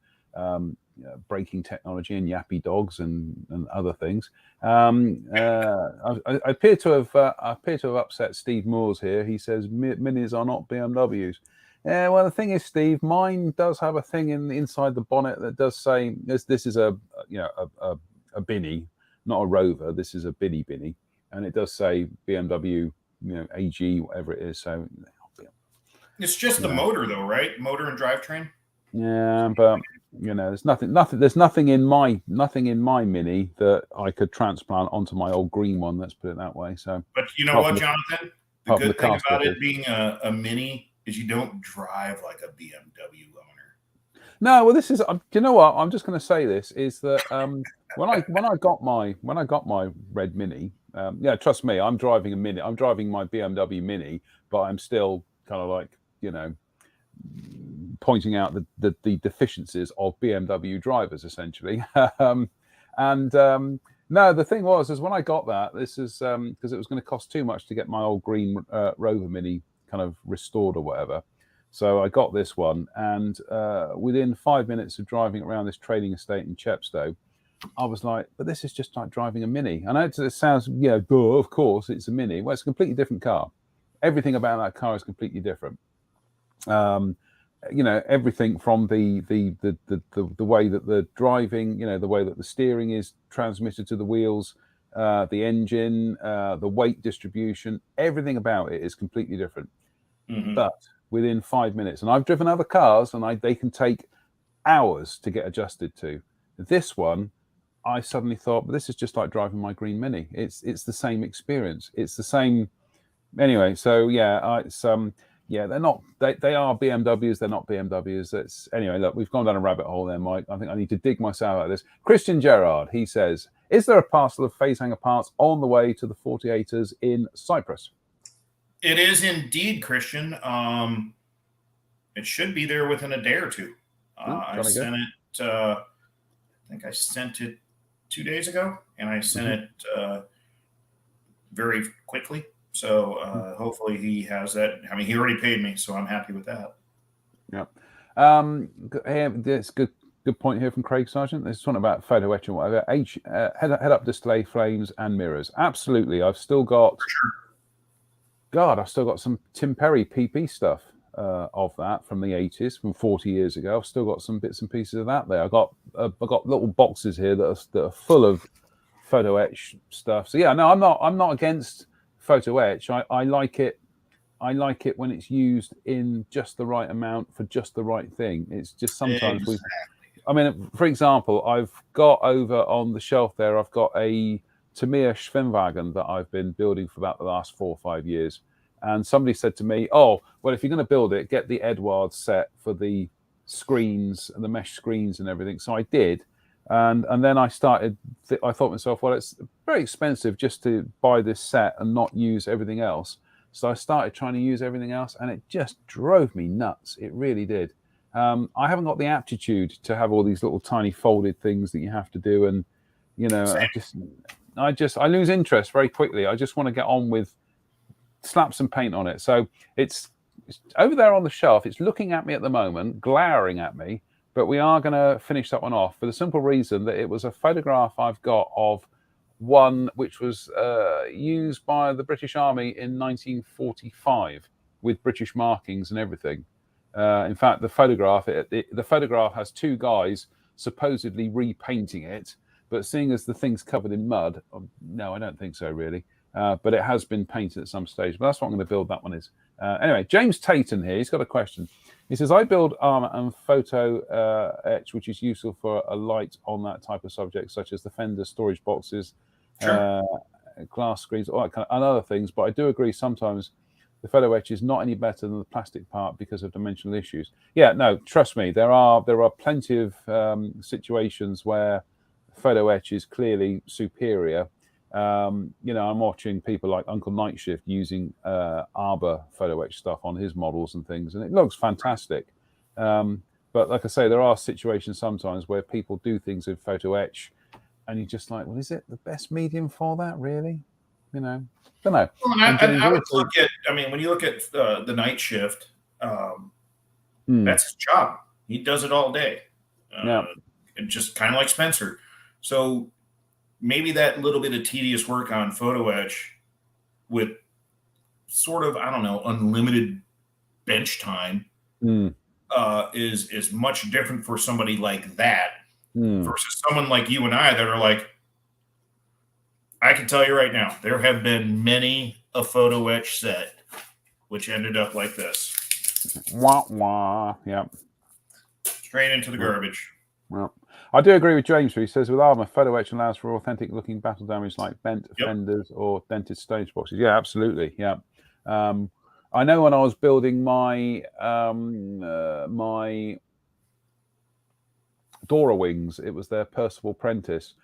breaking technology and yappy dogs and other things. I appear to have upset Steve Moores here. He says minis are not BMWs. Yeah, well, the thing is, Steve, mine does have a thing inside the bonnet that does say this is a Binny, not a Rover. This is a Binny, and it does say BMW, AG, whatever it is. So it's just the motor, though, right? Motor and drivetrain. Yeah, but there's nothing in my Mini that I could transplant onto my old green one. Let's put it that way. So, but you know what, Jonathan? The good thing about it being a Mini is you don't drive like a BMW owner. No, well, this is. You know what? I'm just going to say this is that when I got my red Mini, trust me, I'm driving a Mini. I'm driving my BMW Mini, but I'm still kind of like pointing out the deficiencies of BMW drivers, essentially. No, the thing is when I got that, this is because it was going to cost too much to get my old green Rover Mini kind of restored or whatever. So I got this one, and within 5 minutes of driving around this trading estate in Chepstow, I was like, but this is just like driving a Mini. I know it sounds, of course, it's a Mini. Well, it's a completely different car. Everything about that car is completely different. Everything from the way that the driving, the way that the steering is transmitted to the wheels, the engine, the weight distribution, everything about it is completely different. Mm-hmm. But within 5 minutes, and I've driven other cars, and they can take hours to get adjusted to. This one, I suddenly thought, but this is just like driving my green Mini. It's the same experience. It's the same. Anyway, so they're not. They are BMWs. They're not BMWs. Anyway. Look, we've gone down a rabbit hole there, Mike. I think I need to dig myself out of this. Christian Gerard, he says, is there a parcel of phase hanger parts on the way to the 48ers in Cyprus? It is indeed, Christian. It should be there within a day or two. I sent it. I think I sent it 2 days ago, and I sent it very quickly. So hopefully he has that. I mean, he already paid me, so I'm happy with that. Yeah. That's good point here from Craig Sargent. There's something about photo etch and whatever. Head-up display frames and mirrors. Absolutely. I've still got. I've still got some Tim Perry PP stuff of that from the 80s, from 40 years ago. I've still got some bits and pieces of that there. I've got little boxes here that are full of photo etch stuff. So yeah, no, I'm not against photo etch. I like it. I like it when it's used in just the right amount for just the right thing. It's just sometimes for example, I've got over on the shelf there, I've got a Tamiya Schwimmwagen that I've been building for about the last 4 or 5 years. And somebody said to me, oh, well, if you're going to build it, get the Edward set for the screens and the mesh screens and everything. So I did. And then I started, I thought to myself, well, it's very expensive just to buy this set and not use everything else. So I started trying to use everything else, and it just drove me nuts. It really did. I haven't got the aptitude to have all these little tiny folded things that you have to do. And, I lose interest very quickly. I just want to get on with slap some paint on it. So it's over there on the shelf. It's looking at me at the moment, glowering at me. But we are going to finish that one off for the simple reason that it was a photograph I've got of one which was used by the British Army in 1945 with British markings and everything. In fact, the photograph has 2 guys supposedly repainting it, but seeing as the thing's covered in mud, no, I don't think so really. But it has been painted at some stage. But that's what I'm going to build that one is. Anyway, James Tayton here, he's got a question. He says, I build armor and photo etch, which is useful for a light on that type of subject, such as the fender storage boxes. Sure. glass screens, all that kind of, and other things. But I do agree sometimes the photo etch is not any better than the plastic part because of dimensional issues. Yeah, no, trust me, there are plenty of situations where photo etch is clearly superior. I'm watching people like Uncle Nightshift using Arbor photo etch stuff on his models and things, and it looks fantastic. But like I say, there are situations sometimes where people do things with photo etch, and you're just like, well, is it the best medium for that, really? Don't know. Well, I would look at, when you look at the Night Shift, that's his job. He does it all day. And just kind of like Spencer. So maybe that little bit of tedious work on photo etch with sort of, I don't know, unlimited bench time is much different for somebody like that versus someone like you and I that are like, I can tell you right now, there have been many a photo etch set which ended up like this. Wah, wah. Yep. Straight into the garbage. Well, I do agree with James, who says with Armor, photo etch allows for authentic looking battle damage like bent fenders or dented stage boxes. Yeah, absolutely. Yeah. I know when I was building my my Dora wings, it was their Percival Prentice.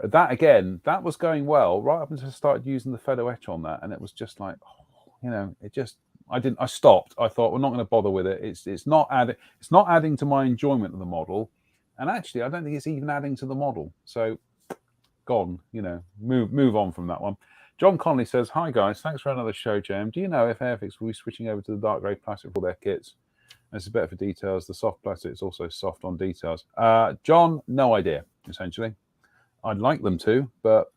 That again, that was going well right up until I started using the photo etch on that, and it was just like, I stopped. I thought we're not going to bother with it. It's not adding to my enjoyment of the model, and actually, I don't think it's even adding to the model. So, gone. Move on from that one. John Conley says, "Hi guys, thanks for another show, Jam. Do you know if Airfix will be switching over to the dark grey plastic for their kits? This is better for details. The soft plastic is also soft on details." John, no idea. Essentially, I'd like them to, but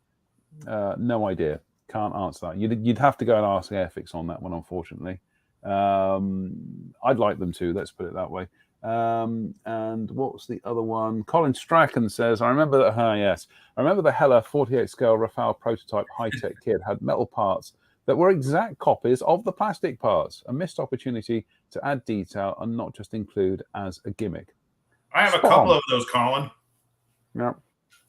no idea. Can't answer that. You'd have to go and ask Airfix on that one, unfortunately. I'd like them to. Let's put it that way. And what's the other one? Colin Strachan says, I remember the Hella 48 scale Rafale prototype high-tech kit had metal parts that were exact copies of the plastic parts. A missed opportunity to add detail and not just include as a gimmick. I have a couple of those, Colin. Yeah.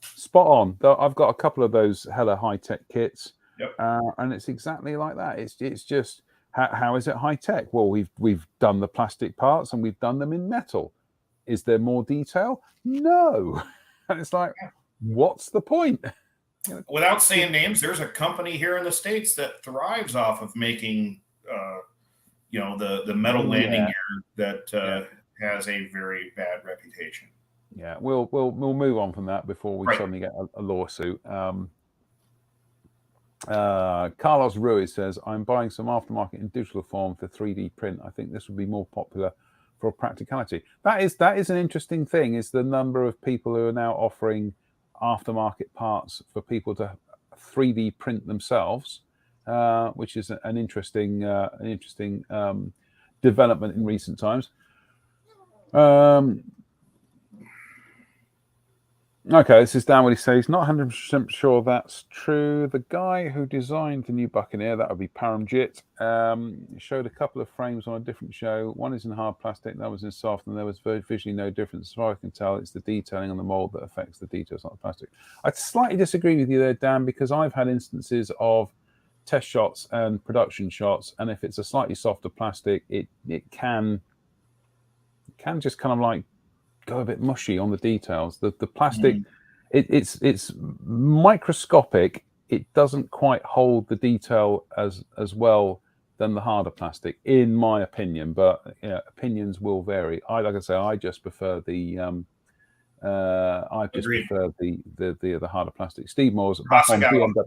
Spot on. I've got a couple of those Hella high-tech kits. Yep. And it's exactly like that. It's just how is it high-tech? Well, we've done the plastic parts and we've done them in metal. Is there more detail? No. And it's like, what's the point? Without saying names, there's a company here in the States that thrives off of making the metal landing gear that has a very bad reputation. Yeah, we'll move on from that before we suddenly get a lawsuit. Carlos Ruiz says, I'm buying some aftermarket in digital form for 3D print. I think this would be more popular for practicality. That is an interesting thing, is the number of people who are now offering aftermarket parts for people to 3D print themselves, which is an interesting development in recent times. Okay, this is Dan what he says. Not 100% sure that's true. The guy who designed the new Buccaneer, that would be Paramjit, showed a couple of frames on a different show. One is in hard plastic, that was in soft, and there was visually no difference. As far as I can tell, it's the detailing on the mold that affects the details, not the plastic. I slightly disagree with you there, Dan, because I've had instances of test shots and production shots, and if it's a slightly softer plastic, it can just kind of like go a bit mushy on the details. The plastic, it's microscopic. It doesn't quite hold the detail as well than the harder plastic, in my opinion. But opinions will vary. I just prefer the the harder plastic. Steve Moore's back on BMW.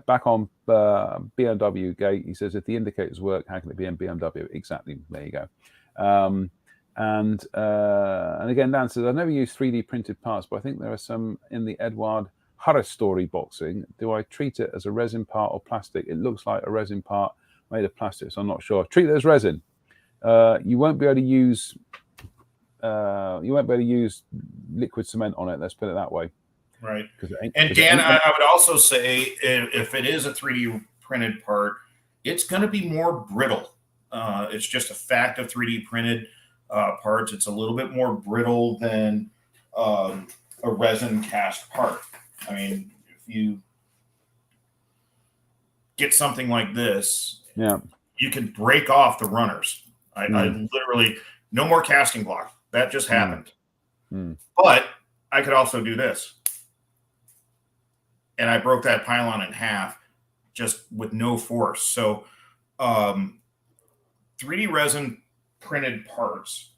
Back on BMW gate. He says, if the indicators work, how can it be in BMW? Exactly. There you go. And again, Dan says, I never use 3D printed parts, but I think there are some in the Edward Harris story boxing. Do I treat it as a resin part or plastic? It looks like a resin part made of plastic, so I'm not sure. Treat it as resin. You won't be able to use liquid cement on it. Let's put it that way. Right. And Dan, I would also say if it is a 3D printed part, it's going to be more brittle. It's just a fact of 3D printed parts. It's a little bit more brittle than a resin cast part. I mean, if you get something like this, yeah, you can break off the runners. I literally, no more casting block. That just happened. But I could also do this. And I broke that pylon in half just with no force. So 3D resin printed parts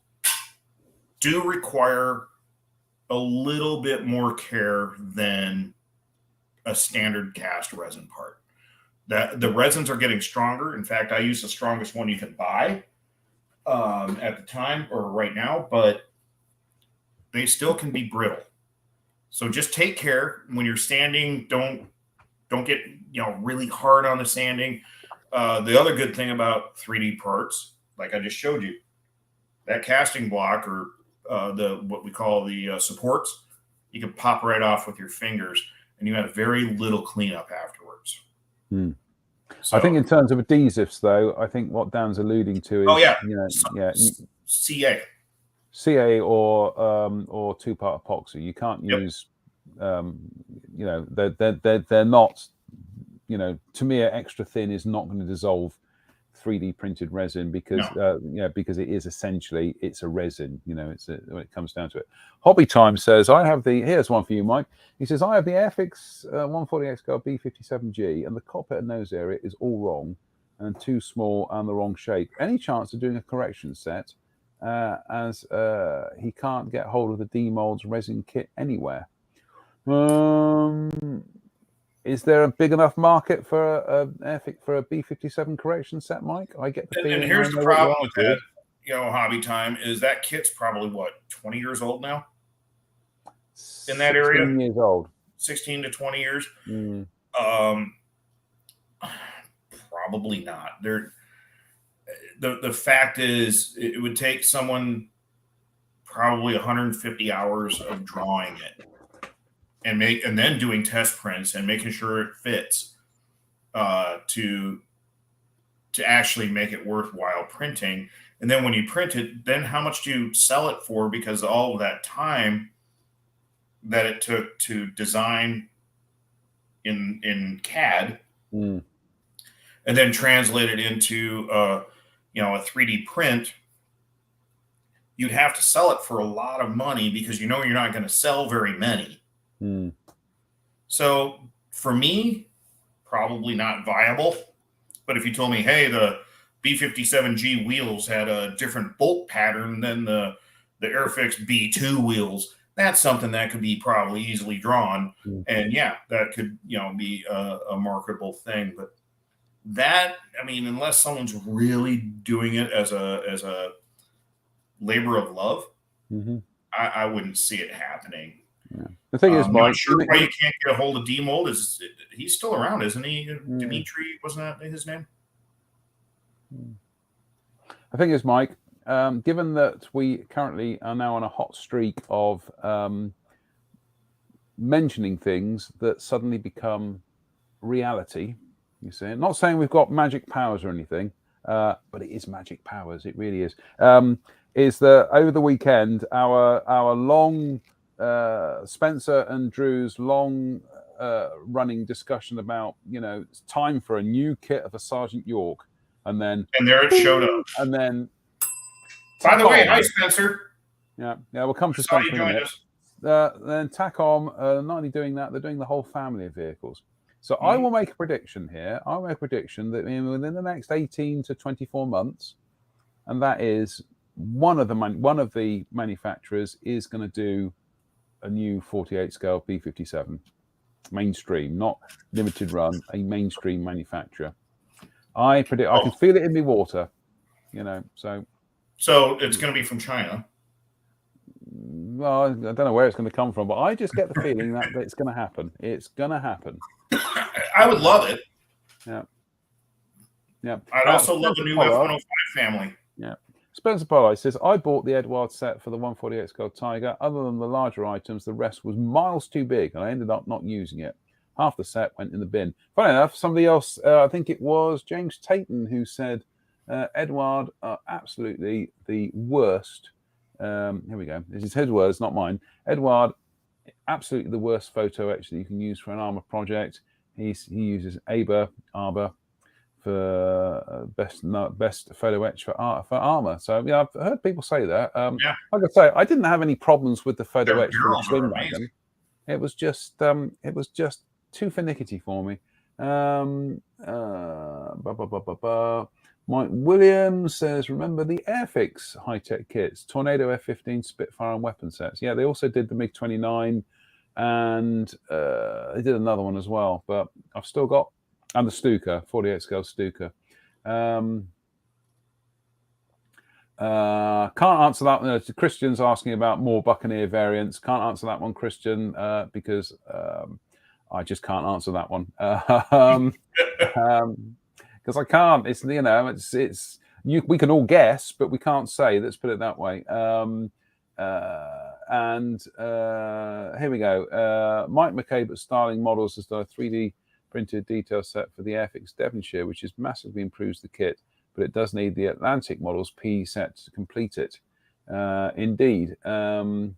do require a little bit more care than a standard cast resin part. The resins are getting stronger. In fact, I use the strongest one you can buy at the time or right now, but they still can be brittle. So just take care when you're sanding. Don't get really hard on the sanding. The other good thing about 3D parts, like I just showed you, that casting block or what we call the supports, you can pop right off with your fingers, and you have very little cleanup afterwards. So, I think in terms of adhesives, though, I think what Dan's alluding to is, CA or two-part epoxy. You can't use, they're not, to me, extra thin is not going to dissolve 3D printed resin because because it is essentially it's a resin. When it comes down to it. Hobby Time says here's one for you, Mike. He says I have the Airfix 148 scale B57G and the cockpit and nose area is all wrong and too small and the wrong shape. Any chance of doing a correction set? As he can't get hold of the demolds resin kit anywhere. Is there a big enough market for a B57 correction set, Mike? I get the feeling. And here's the problem with that, Hobby Time is that kit's probably 20 years old now. In that area, 16 years old, 16 to 20 years. Probably not. The fact is, it would take someone probably 150 hours of drawing it. And then doing test prints and making sure it fits to actually make it worthwhile printing. And then when you print it, then how much do you sell it for? Because all of that time that it took to design in CAD and then translate it into a 3D print, you'd have to sell it for a lot of money because you're not going to sell very many. So for me, probably not viable. But if you told me, hey, the B57G wheels had a different bolt pattern than the Airfix B2 wheels, that's something that could be probably easily drawn. And that could be a marketable thing. But that, unless someone's really doing it as a labor of love, I wouldn't see it happening. Yeah. The thing is, Mike, I'm not sure why you can't get a hold of Demold. He's still around, isn't he? Dimitri, wasn't that his name? The thing is, Mike, given that we currently are now on a hot streak of mentioning things that suddenly become reality, you see, not saying we've got magic powers or anything, but it is magic powers. It really is. Is that over the weekend, our long Spencer and Drew's long running discussion about it's time for a new kit of a Sergeant York, and there it showed up, and then by the way, hi Spencer. We'll come to Spencer in a minute. Then Tacom, not only doing that, they're doing the whole family of vehicles. So I will make a prediction here. I'll make a prediction that within the next 18 to 24 months, and that is one of the manufacturers is going to do a new 48 scale B57 mainstream, not limited run, a mainstream manufacturer. I predict I can feel it in my water, so it's going to be from China. Well, I don't know where it's going to come from, but I just get the feeling that it's going to happen. It's going to happen. I would love it. Yeah. I'd also love the new F-105 family. Yeah. Spencer Pollard says, I bought the Edward set for the 148 scale Tiger. Other than the larger items, the rest was miles too big, and I ended up not using it. Half the set went in the bin. Funny enough, somebody else, I think it was James Tayton, who said, Edward are absolutely the worst. Here we go. This is his words, not mine. Edward, absolutely the worst photo etch that you can use for an armor project. He uses Arbor for best photo etch for armor. So yeah, I've heard people say that. Yeah, Like I say, I didn't have any problems with the photo their etch for the murals swing are wagon. amazing. It was just too finicky for me. Mike Williams says, remember the Airfix high-tech kits, Tornado F-15 Spitfire and weapon sets. Yeah, they also did the MiG-29 and they did another one as well. But I've still got, and the Stuka, 48 scale Stuka. Can't answer that one. Christian's asking about more Buccaneer variants. Can't answer that one, Christian, because I just can't answer that one. Because I can't. It's we can all guess, but we can't say. Let's put it that way. Here we go. Mike McCabe at Starling Models has done a 3D printed detail set for the Airfix Devonshire, which has massively improves the kit, but it does need the Atlantic Models P set to complete it. Indeed. I'm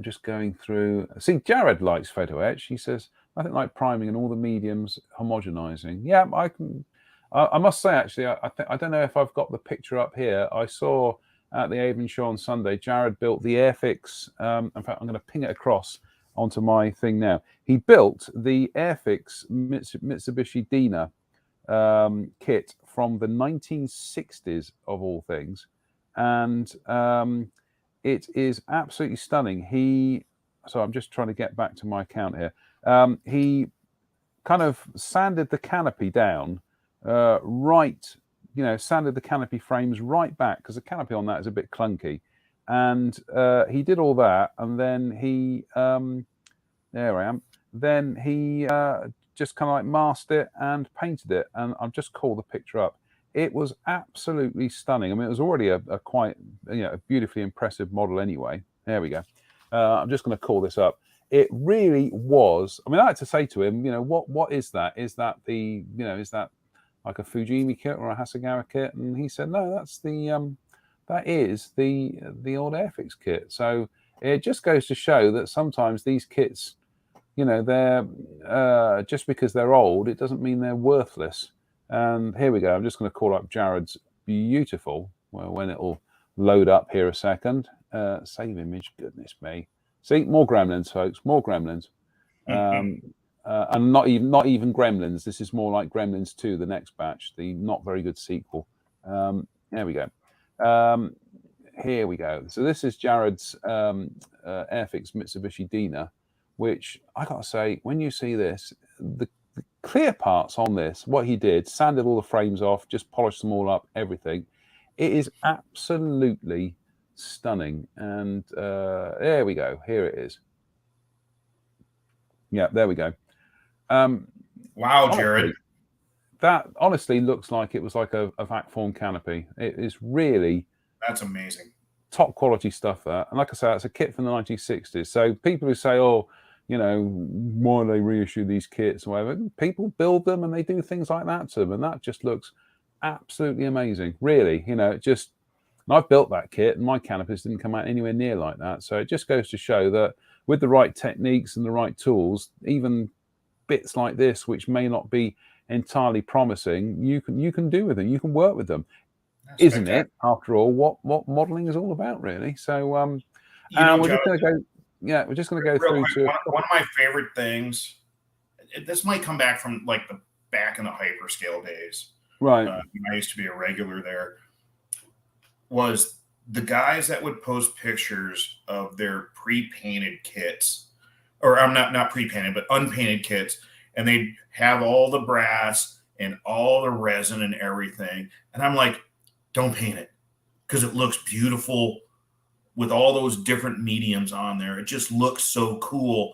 just going through. See, Jared likes photo etch. He says, I think like priming and all the mediums homogenizing. Yeah, I can. I must say, actually, I don't know if I've got the picture up here. I saw at the Avon show on Sunday, Jared built the Airfix. In fact, I'm going to ping it across onto my thing now. He built the Airfix Mitsubishi Dina kit from the 1960s, of all things. And it is absolutely stunning. So I'm just trying to get back to my account here. He kind of sanded the canopy down, sanded the canopy frames right back because the canopy on that is a bit clunky. And he did all that, and then there I am. Then he just kind of like masked it and painted it, and I've just called the picture up. It was absolutely stunning. I mean, it was already a quite a beautifully impressive model anyway. There we go. I'm just going to call this up. It really was. I mean, I had to say to him, what is that? Is that is that like a Fujimi kit or a Hasegawa kit? And he said, no, that's that is the old Airfix kit. So it just goes to show that sometimes these kits, they're just because they're old, it doesn't mean they're worthless. And here we go. I'm just going to call up Jared's beautiful. Well, when it'll load up here a second. Save image. Goodness me. See, more gremlins, folks. More gremlins. And not even gremlins. This is more like Gremlins 2, the next batch, the not very good sequel. There we go. Here we go. So this is Jared's Airfix Mitsubishi Dina, which I got to say, when you see this, the clear parts on this, what he did, sanded all the frames off, just polished them all up, everything. It is absolutely stunning. And there we go. Here it is. Yeah, there we go. Wow, Jared. Honestly, that honestly looks like it was like a vac form canopy. It is really... That's amazing. Top quality stuff, that. And like I say, it's a kit from the 1960s. So people who say, oh, why do they reissue these kits or whatever? People build them and they do things like that to them. And that just looks absolutely amazing. Really, and I've built that kit and my canopies didn't come out anywhere near like that. So it just goes to show that with the right techniques and the right tools, even bits like this, which may not be entirely promising, you can do with them. You can work with them. That's isn't it? After all, what modeling is all about, really. So, we're just going to go. Yeah, we're just going to go through to one of my favorite things. This might come back from like the back in the hyperscale days, right? I used to be a regular there. Was the guys that would post pictures of their pre-painted kits, or I'm not pre-painted, but unpainted kits, and they'd have all the brass and all the resin and everything, and I'm like, don't paint it because it looks beautiful with all those different mediums on there. It just looks so cool.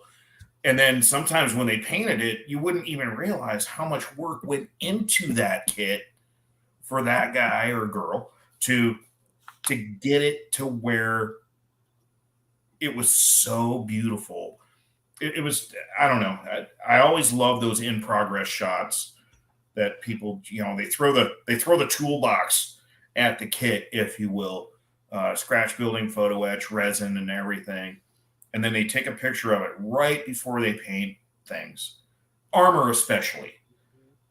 And then sometimes when they painted it, you wouldn't even realize how much work went into that kit for that guy or girl to get it to where it was so beautiful. It was, I don't know. I always love those in progress shots that people, they throw the toolbox at the kit, if you will, scratch building, photo etch, resin, and everything. And then they take a picture of it right before they paint things, armor especially.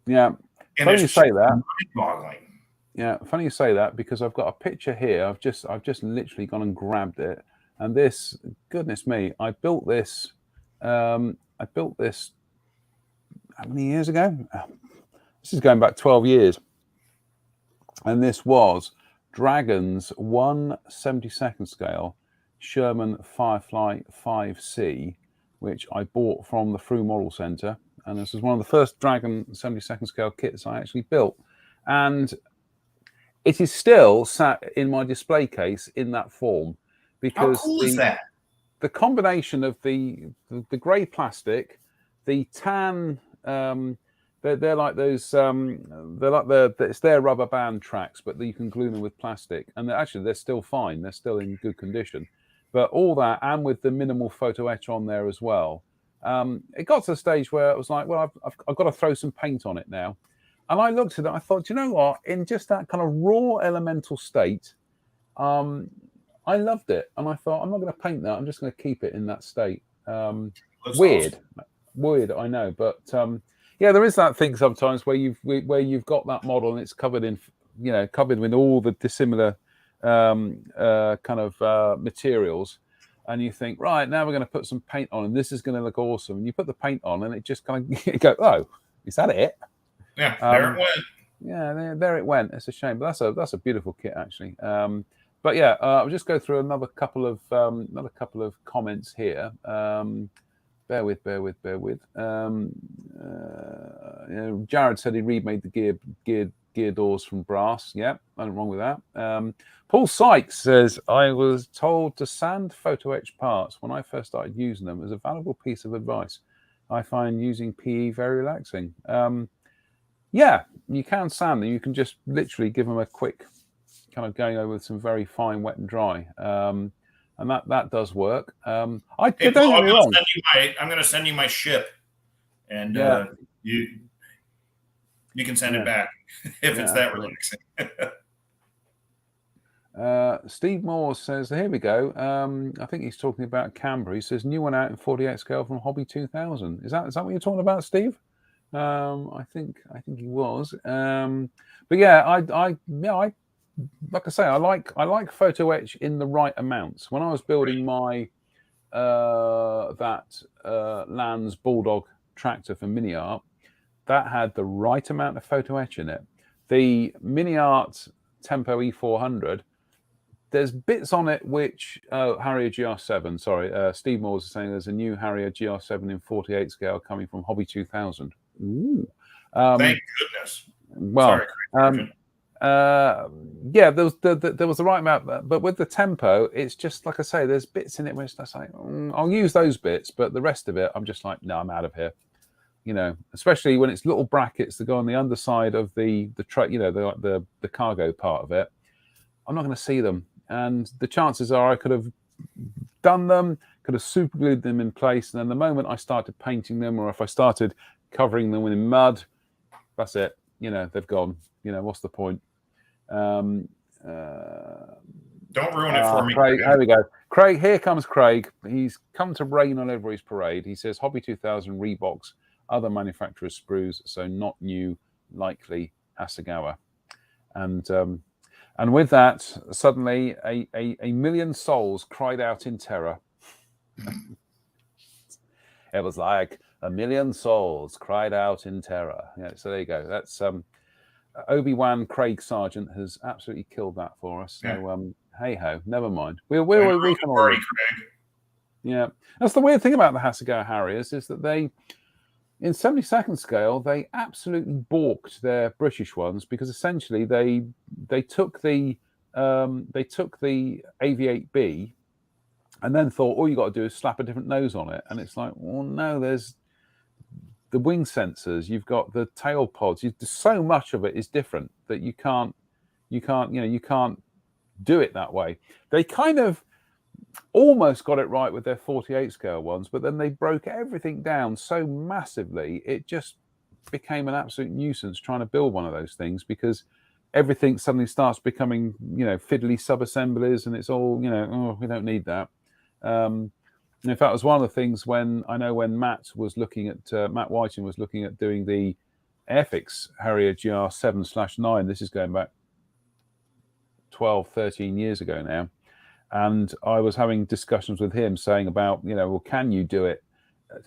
Yeah, And funny you say that. Mind-boggling. Yeah, funny you say that, because I've got a picture here. I've just literally gone and grabbed it, and this, goodness me, I built this. I built this how many years ago? This is going back 12 years, and this was Dragon's 1/72nd scale Sherman Firefly 5C, which I bought from the Frew Model Centre, and this was one of the first Dragon 72nd scale kits I actually built, and it is still sat in my display case in that form, because how cool is that? The combination of the grey plastic, the tan, they're like those, they're like it's their rubber band tracks, but you can glue them with plastic, and they're still fine. They're still in good condition, but all that, and with the minimal photo etch on there as well. It got to the stage where it was like, well, I've got to throw some paint on it now. And I looked at it, I thought, you know what? In just that kind of raw elemental state, I loved it. And I thought, I'm not going to paint that. I'm just going to keep it in that state. Weird, I know. But yeah, there is that thing sometimes where you've got that model and it's covered in, covered with all the dissimilar kind of materials. And you think, right, now we're going to put some paint on and this is going to look awesome. And you put the paint on and it just kind of, you go, oh, is that it? Yeah, there it went. Yeah, there it went. It's a shame, but that's a beautiful kit actually. But yeah, I'll just go through another couple of comments here. Bear with. Jared said he remade the gear doors from brass. Yeah, nothing wrong with that. Paul Sykes says, I was told to sand photo etch parts when I first started using them. It was a valuable piece of advice. I find using PE very relaxing. Yeah, you can sand them. You can just literally give them a quick kind of going over with some very fine wet and dry. And that does work. I'm going to send you my ship, and you can send it back if it's that relaxing. Steve Moore says, here we go. I think he's talking about Canberra. He says, new one out in 48 scale from Hobby 2000. Is that what you're talking about, Steve? I think he was. But yeah, I like I say, I like photo etch in the right amounts. When I was building my Lands Bulldog tractor for Mini Art, that had the right amount of photo etch in it. The Mini Art Tempo E400, there's bits on it which Harrier GR7. Sorry, Steve Moore is saying there's a new Harrier GR7 in 48 scale coming from Hobby 2000. Ooh. Thank goodness. Well, sorry, yeah, there was the right amount, but with the Tempo, it's just like I say, there's bits in it which I say, I'll use those bits, but the rest of it, I'm just like, no, I'm out of here. Especially when it's little brackets that go on the underside of the truck, the cargo part of it. I'm not going to see them, and the chances are I could have done them, could have super glued them in place, and then the moment I started painting them, or if I started covering them in mud, that's it. They've gone. What's the point? Don't ruin it for me. Craig, here we go. Craig, here comes Craig. He's come to rain on everybody's parade. He says Hobby 2000 Reeboks, other manufacturers' sprues, so not new, likely Hasegawa. And with that, suddenly a million souls cried out in terror. It was like a million souls cried out in terror. Yeah, so there you go. That's Obi-Wan Craig Sargent has absolutely killed that for us. So hey ho, never mind. We can all live. Yeah, that's the weird thing about the Hasegawa Harriers is that they, in 72nd scale, they absolutely balked their British ones because essentially they took the AV8B and then thought all you got to do is slap a different nose on it, and it's like, well, no, there's the wing sensors, you've got the tail pods. So much of it is different that you can't do it that way. They kind of almost got it right with their 48 scale ones, but then they broke everything down so massively it just became an absolute nuisance trying to build one of those things, because everything suddenly starts becoming fiddly sub-assemblies, and it's all we don't need that. In fact, it was one of the things when Matt was looking at Matt Whiting was looking at doing the Airfix Harrier GR7/9. This is going back 12, 13 years ago now. And I was having discussions with him saying about, well, can you do it?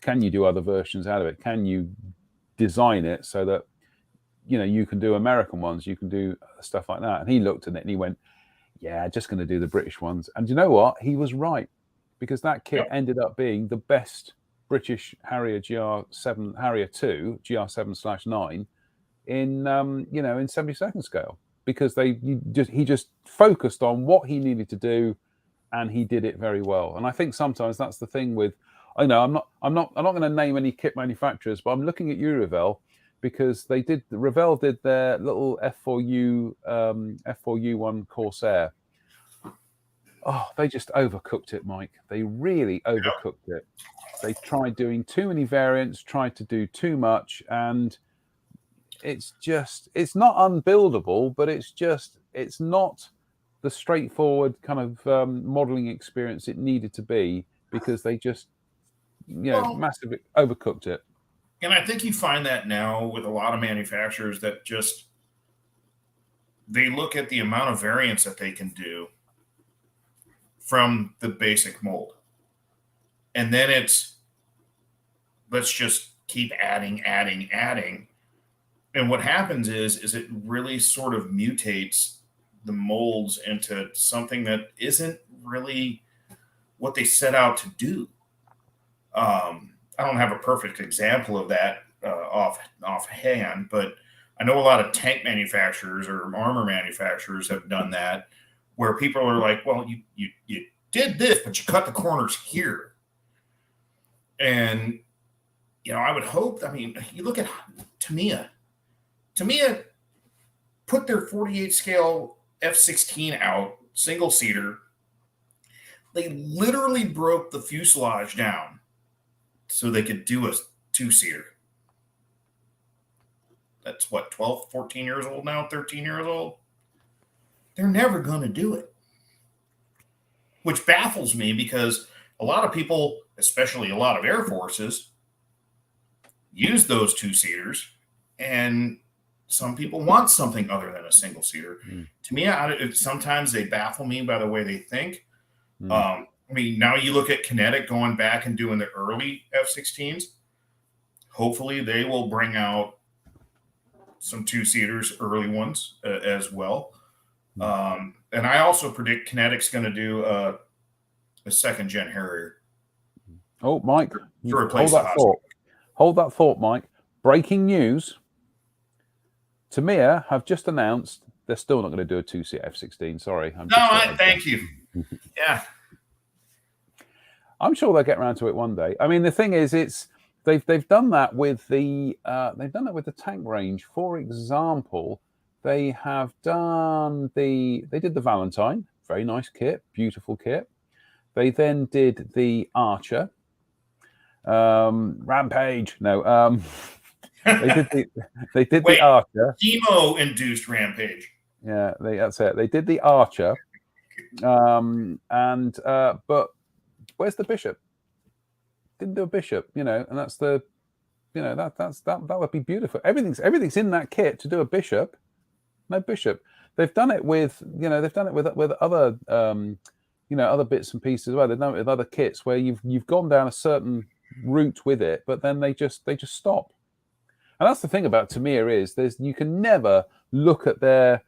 Can you do other versions out of it? Can you design it so that, you can do American ones, you can do stuff like that? And he looked at it and he went, yeah, just going to do the British ones. And you know what? He was right, because that kit ended up being the best British Harrier GR7, Harrier 2, GR7/9 in, in 72nd scale, because he just focused on what he needed to do, and he did it very well. And I think sometimes that's the thing with, I'm not going to name any kit manufacturers, but I'm looking at you, Revell, because Revell did their little F4U1 Corsair. Oh, they just overcooked it, Mike. They really overcooked it. They tried doing too many variants, tried to do too much, and it's not unbuildable, but it's not the straightforward kind of modeling experience it needed to be, because they just, massively overcooked it. And I think you find that now with a lot of manufacturers that they look at the amount of variants that they can do from the basic mold. And then let's just keep adding. And what happens is it really sort of mutates the molds into something that isn't really what they set out to do. I don't have a perfect example of that offhand, but I know a lot of tank manufacturers or armor manufacturers have done that, where people are like, well, you did this, but you cut the corners here. And, I would hope, you look at Tamiya. Tamiya put their 48 scale F-16 out, single seater. They literally broke the fuselage down so they could do a two-seater. That's what, 12, 14 years old now, 13 years old? They're never going to do it. Which baffles me, because a lot of people, especially a lot of Air Forces, use those two-seaters, and some people want something other than a single-seater. To me, sometimes they baffle me by the way they think. Now you look at Kinetic going back and doing the early F-16s. Hopefully they will bring out some two-seaters, early ones as well. And I also predict Kinetic's going to do a second-gen Harrier. Oh, Mike, to replace the Husky. Hold that thought, Mike. Breaking news. Tamiya have just announced they're still not going to do a two-seat F-16. Sorry. Thank you. Yeah. I'm sure they'll get around to it one day. The thing is, they've done that with the tank range. For example, they did the Valentine, very nice kit, beautiful kit. They then did the Archer, Rampage. No, they did the Archer. Chemo-induced Rampage. Yeah, that's it. They did the Archer, but where's the Bishop? Didn't do a Bishop, and that's that would be beautiful. Everything's in that kit to do a Bishop. No Bishop. They've done it with other other bits and pieces as well. They've done it with other kits where you've gone down a certain route with it, but then they just stop. And that's the thing about Tamiya is you can never look at their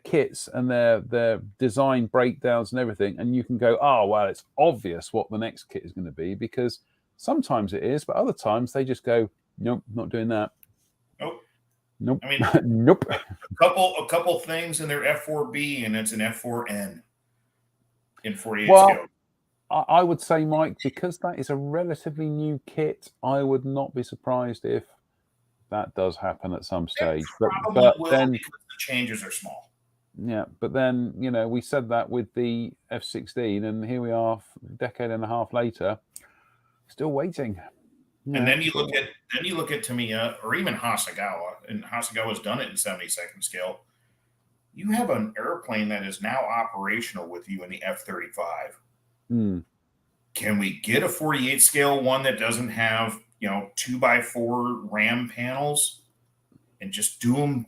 kits and their design breakdowns and everything, and you can go, oh well, it's obvious what the next kit is going to be, because sometimes it is, but other times they just go, nope, not doing that. Nope. Nope. A couple things in their F4B, and it's an F4N in 48 scale. I would say, Mike, because that is a relatively new kit, I would not be surprised if that does happen at some stage. But then because the changes are small. Yeah, but then we said that with the F-16, and here we are, a decade and a half later, still waiting. And then you look at Tamiya or even Hasegawa, and Hasegawa's done it in 72nd scale. You have an airplane that is now operational with you in the F-35. can we get a 48 scale one that doesn't have, 2x4 RAM panels and just do them?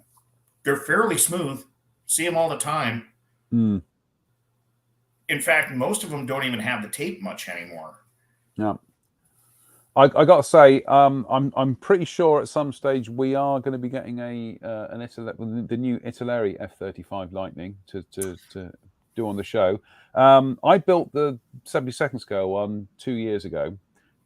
They're fairly smooth. See them all the time. Mm. In fact, most of them don't even have the tape much anymore. Yeah. I got to say, I'm pretty sure at some stage we are going to be getting the new Italeri F-35 Lightning to do on the show. I built the 72nd scale one 2 years ago.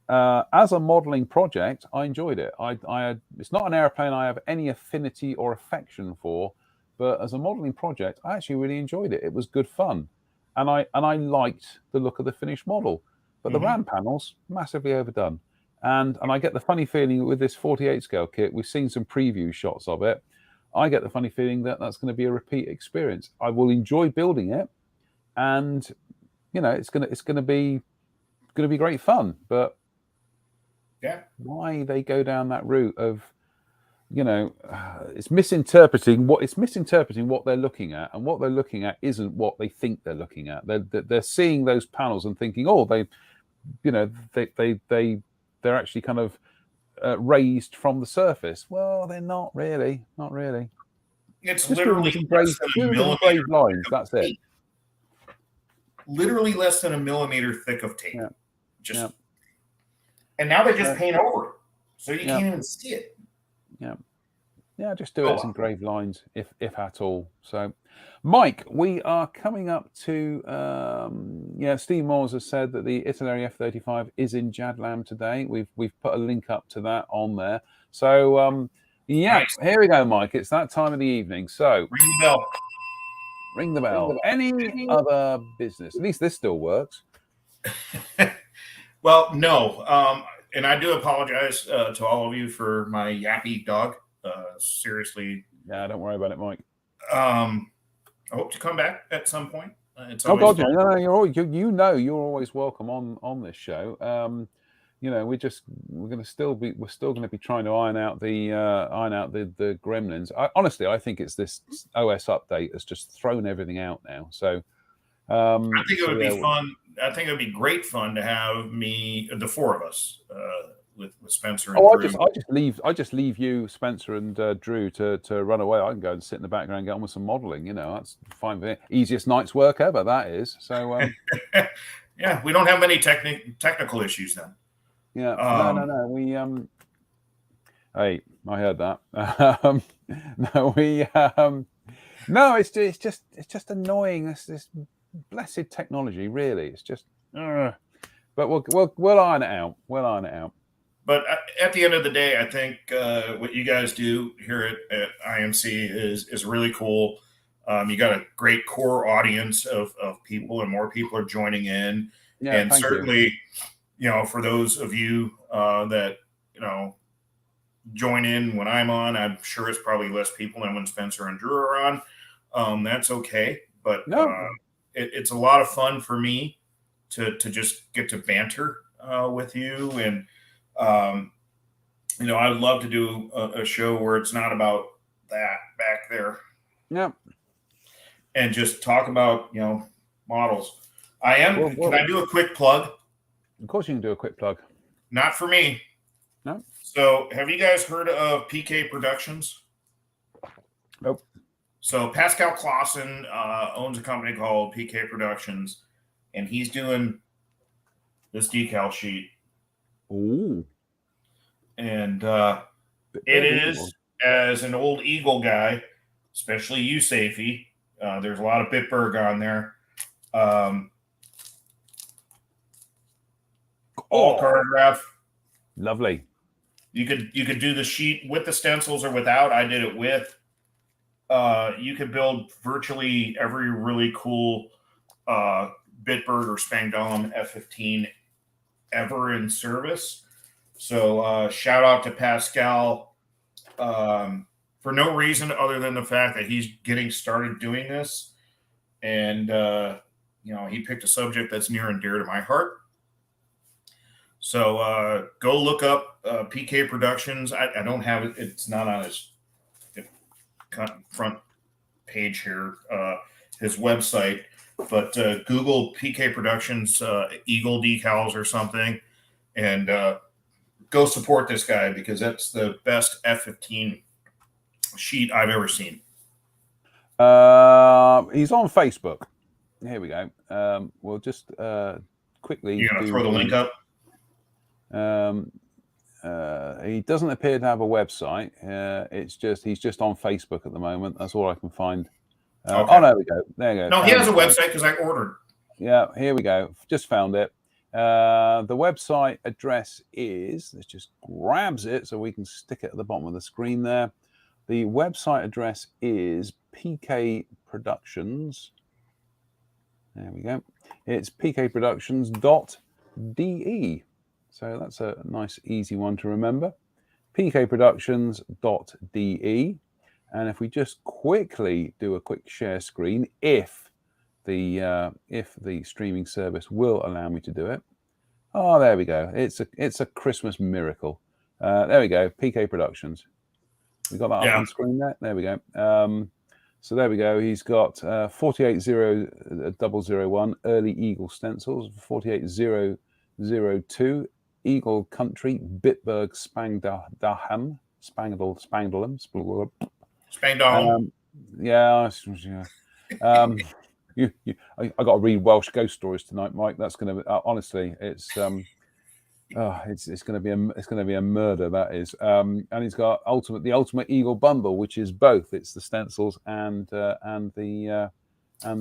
As a modelling project, I enjoyed it. It's not an airplane I have any affinity or affection for, but as a modelling project, I actually really enjoyed it. It was good fun, and I liked the look of the finished model. But the RAM panels massively overdone. And I get the funny feeling with this 48 scale kit, we've seen some preview shots of it. I get the funny feeling that that's going to be a repeat experience. I will enjoy building it, and it's going to be great fun. But yeah, why they go down that route of it's misinterpreting what they're looking at, and what they're looking at isn't what they think they're looking at. They're seeing those panels and thinking, oh, they're actually kind of raised from the surface. Well, they're not really. It's just literally engraved lines. That's it. Literally less than a millimeter thick of tape. Yeah. And now they just paint over it, so you can't even see it. Yeah, just do it as engraved lines, if at all. So, Mike, we are coming up to Steve Moores has said that the Italeri F-35 is in Jadlam today. We've put a link up to that on there. So nice. Here we go, Mike. It's that time of the evening. So ring the bell. Any other business? At least this still works. Well, no. And I do apologize to all of you for my yappy dog. Seriously. Yeah, don't worry about it, Mike. I hope to come back at some point. It's always you're always welcome on this show. We're still going to be trying to iron out the gremlins. Honestly, I think it's this OS update that's just thrown everything out now. So I think it would be fun. I think it would be great fun to have the four of us with Spencer and Drew. I just leave you, Spencer and Drew, to run away. I can go and sit in the background and get on with some modelling. That's fine for me. Easiest night's work ever, that is. So yeah, we don't have many technical issues then. Yeah, no. We hey, I heard that. No, it's just annoying. This blessed technology, really. It's just. But we'll iron it out. But at the end of the day, I think what you guys do here at IMC is really cool. You got a great core audience of people, and more people are joining in. Yeah, and certainly, for those of you that join in when I'm on, I'm sure it's probably less people than when Spencer and Drew are on. That's okay, but it's a lot of fun for me to just get to banter with you. And I'd love to do a show where it's not about that back there. Yeah. And just talk about, models. Can I do a quick plug? Of course you can do a quick plug. Not for me. No. So have you guys heard of PK Productions? Nope. So Pascal Clausen owns a company called PK Productions, and he's doing this decal sheet. Ooh. And it is, as an old Eagle guy, especially you, Safey, there's a lot of Bitburg on there. All cardograph. Lovely. You could do the sheet with the stencils or without. I did it with. You could build virtually every really cool Bitburg or Spangdahlem F-15 ever in service. So shout out to Pascal for no reason other than the fact that he's getting started doing this. And, he picked a subject that's near and dear to my heart. So go look up PK Productions. I don't have it. It's not on his front page here, his website. but Google PK Productions Eagle decals or something, and go support this guy because that's the best F15 sheet I've ever seen. He's on Facebook. Here we go. We'll just quickly. You're gonna throw the link up. He doesn't appear to have a website. He's just on Facebook at the moment. That's all I can find. Okay. Oh, there we go. There you go. No, he has a website because I ordered. Yeah, here we go. Just found it. The website address is, let's just grabs it so we can stick it at the bottom of the screen there. The website address is PK Productions. There we go. It's pkproductions.de. So that's a nice, easy one to remember. pkproductions.de. And if we just quickly do a quick share screen, if the streaming service will allow me to do it. Oh, there we go. It's a Christmas miracle. There we go. PK Productions. We got that up on screen there. There we go. So there we go. He's got 480001 early Eagle stencils, 48002 Eagle Country Bitburg Spangdahlem. Yeah. I got to read Welsh ghost stories tonight, Mike. That's going to honestly, it's going to be a murder. That is, and he's got the ultimate Eagle bundle, which is both. It's the stencils and the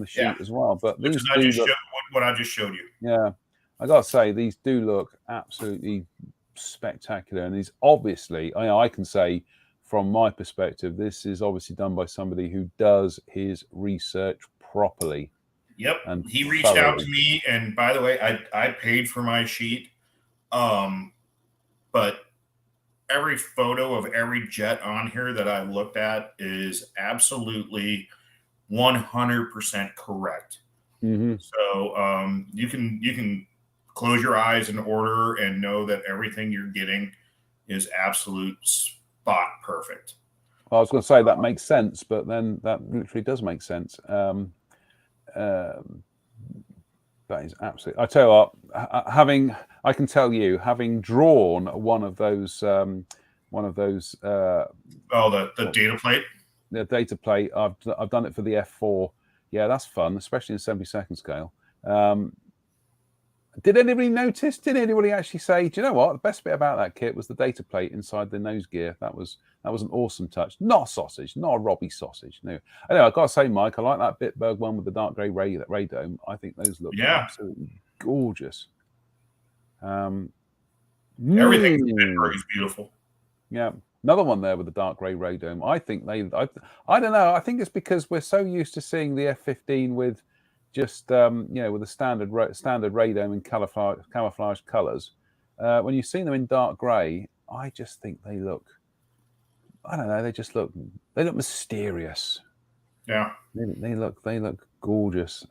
sheet as well. But these what I just showed you. Yeah, I got to say these do look absolutely spectacular, and these obviously, I can say from my perspective, this is obviously done by somebody who does his research properly. Yep, and he reached out to me, and by the way, I paid for my sheet. But every photo of every jet on here that I looked at is absolutely 100% correct. Mm-hmm. So you can close your eyes and order and know that everything you're getting is absolute spot perfect. Well, I was going to say that makes sense, but then that literally does make sense. That is absolutely. I tell you what, I can tell you, having drawn one of those. The data plate. The data plate. I've done it for the F4. Yeah, that's fun, especially in 72nd scale. Did anybody notice? Did anybody actually say, do you know what? The best bit about that kit was the data plate inside the nose gear. That was an awesome touch. Not a sausage, not a Robbie sausage. No. Anyway, I've got to say, Mike, I like that Bitburg one with the dark grey ray dome. I think those look absolutely gorgeous. Everything in Bitburg is beautiful. Yeah. Another one there with the dark grey ray dome. I think I don't know. I think it's because we're so used to seeing the F15 with just with a standard ray dome in camouflage colours. When you see them in dark grey, I just think they look. I don't know. They look mysterious. Yeah. They look gorgeous.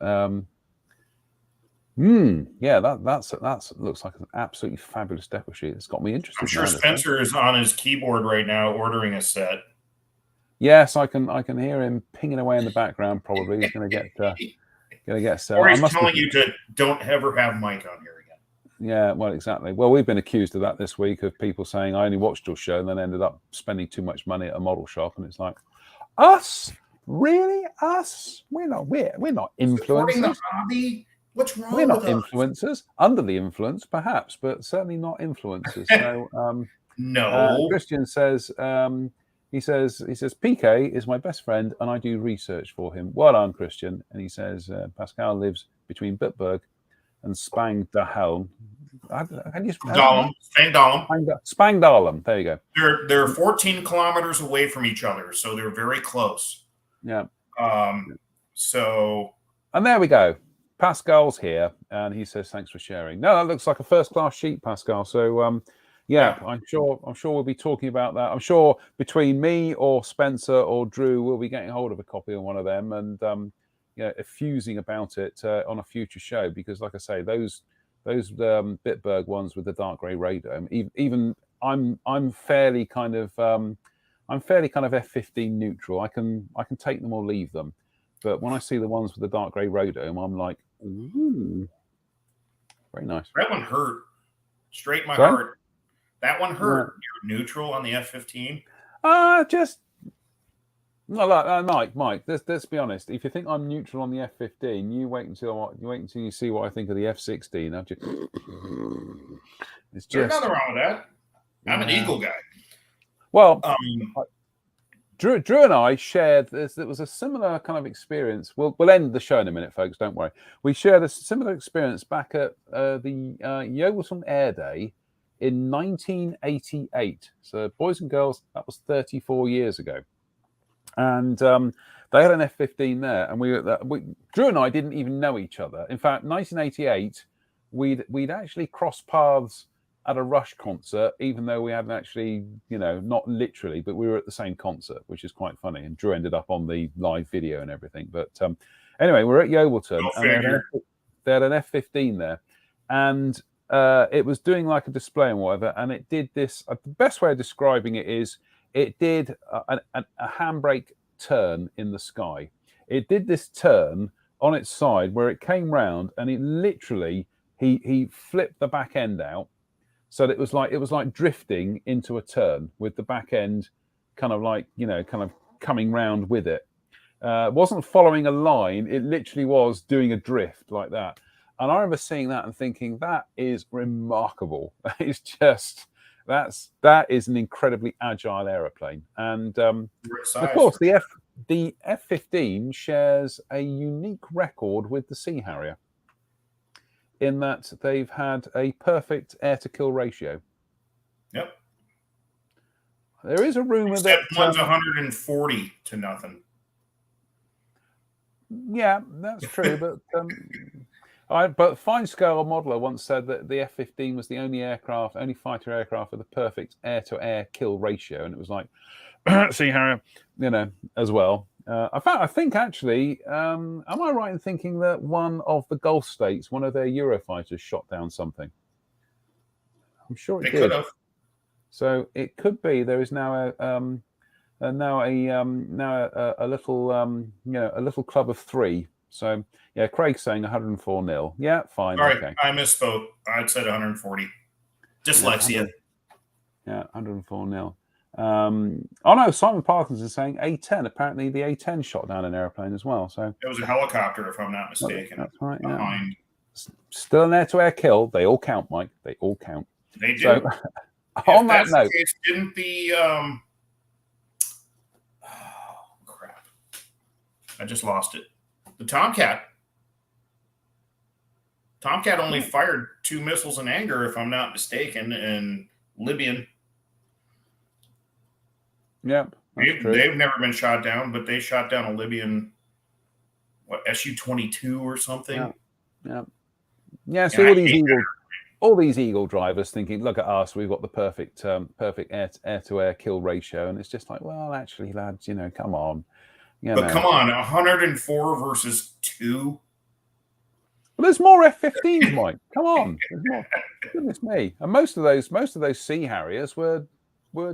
Yeah, that looks like an absolutely fabulous deco sheet. It's got me interested. I'm sure Spencer is on his keyboard right now ordering a set. Yes, I can hear him pinging away in the background. Probably he's going to get set. Or he's telling you to don't ever have Mike on here again. Yeah, well, exactly. Well, we've been accused of that this week, of people saying I only watched your show and then ended up spending too much money at a model shop, and it's like, us? Really? Us? We're not influencers. What's wrong We're not with influencers. Under the influence, perhaps, but certainly not influencers. So, no. Christian says, he says, PK is my best friend, and I do research for him. Well done, Christian. And he says Pascal lives between Bitburg and Spangdahlem. Spangdahlem. There you go. They're 14 kilometers away from each other, so they're very close. Yeah. So. And there we go. Pascal's here, and he says thanks for sharing. No, that looks like a first-class sheet, Pascal. So, I'm sure we'll be talking about that. I'm sure between me or Spencer or Drew, we'll be getting hold of a copy of one of them and effusing about it on a future show. Because, like I say, those Bitburg ones with the dark grey ray dome, even I'm fairly kind of F15 neutral. I can take them or leave them. But when I see the ones with the dark grey Rodome, I'm like, ooh, very nice. That one hurt. Straight in my heart. That one hurt. You're neutral on the F-15? Just... No, Mike. Let's be honest. If you think I'm neutral on the F-15, you wait until you see what I think of the F-16. There's nothing wrong with that. I'm an Eagle guy. Well, Drew and I shared this. There was a similar kind of experience. We'll end the show in a minute, folks. Don't worry. We shared a similar experience back at the Yeovilton Air Day in 1988. So, boys and girls, that was 34 years ago. And they had an F-15 there, and Drew and I didn't even know each other. In fact, 1988, we'd actually crossed paths at a Rush concert, even though we hadn't actually, not literally, but we were at the same concert, which is quite funny. And Drew ended up on the live video and everything. But anyway, we're at Yeovilton, and they had an F-15 there, and it was doing like a display and whatever, and it did this. The best way of describing it is, it did a handbrake turn in the sky. It did this turn on its side where it came round, and it literally he flipped the back end out, so that it was like drifting into a turn with the back end kind of coming round with it. It wasn't following a line. It literally was doing a drift like that. And I remember seeing that and thinking, that is remarkable. It's just... That is an incredibly agile aeroplane, and of course the F-15 shares a unique record with the Sea Harrier in that they've had a perfect air-to-kill ratio. Yep. There is a rumor that one's 140 to nothing. Yeah, that's true, but. But Fine Scale Modeler once said that the F-15 was the only fighter aircraft with a perfect air-to-air kill ratio, and it was like, Sea Harrier, as well. I think actually, am I right in thinking that one of the Gulf states, one of their Eurofighters, shot down something? I'm sure it did. Could have. So it could be there is now a little club of three. So, yeah, Craig's saying 104-0. Yeah, fine. All right, okay. I misspoke. I'd said 140. Dyslexia. Yeah, 104-0. Oh, no, Simon Parkins is saying A-10. Apparently, the A-10 shot down an airplane as well. So it was a helicopter, if I'm not mistaken. That's right, yeah. Still an air-to-air kill. They all count, Mike. They all count. They do. So, on that note... Case, didn't the... Oh, crap. I just lost it. The Tomcat only fired 2 missiles in Hangar, if I'm not mistaken, and Libyan. Yep. They've never been shot down, but they shot down a Libyan, Su-22 or something. Yeah. So all these Eagle drivers thinking, look at us, we've got the perfect air-to-air kill ratio, and it's just like, well, actually, lads, come on. But come on, 104 versus 2. Well, there's more F-15s, Mike. Come on, there's more. Goodness me! And most of those Sea Harriers were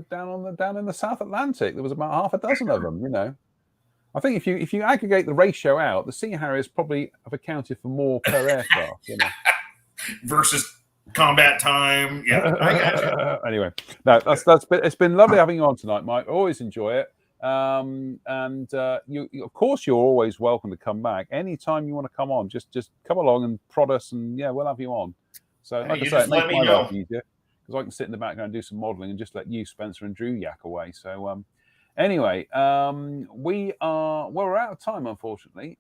down in the South Atlantic. There was about half a dozen of them. I think if you aggregate the ratio out, the Sea Harriers probably have accounted for more per aircraft. Versus combat time. Yeah, I got you. Anyway, no, it's been lovely having you on tonight, Mike. Always enjoy it. You of course, you're always welcome to come back anytime you want to come on. Just come along and prod us, and we'll have you on. So, like I say, it makes my life easier because I can sit in the background and do some modelling and just let you, Spencer, and Drew yak away. So, anyway, we're out of time, unfortunately.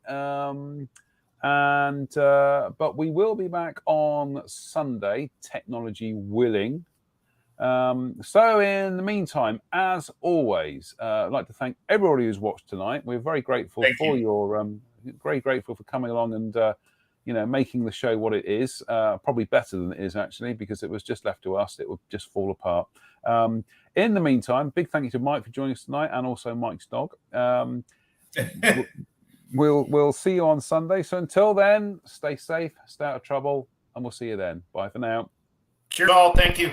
But we will be back on Sunday, technology willing. So in the meantime, as always, I'd like to thank everybody who's watched tonight. We're very grateful very grateful for coming along and making the show what it is. Probably better than it is actually, because it was just left to us, it would just fall apart. In the meantime, big thank you to Mike for joining us tonight, and also Mike's dog. We'll see you on Sunday. So until then, stay safe, stay out of trouble, and we'll see you then. Bye for now. Cheers all. Thank you.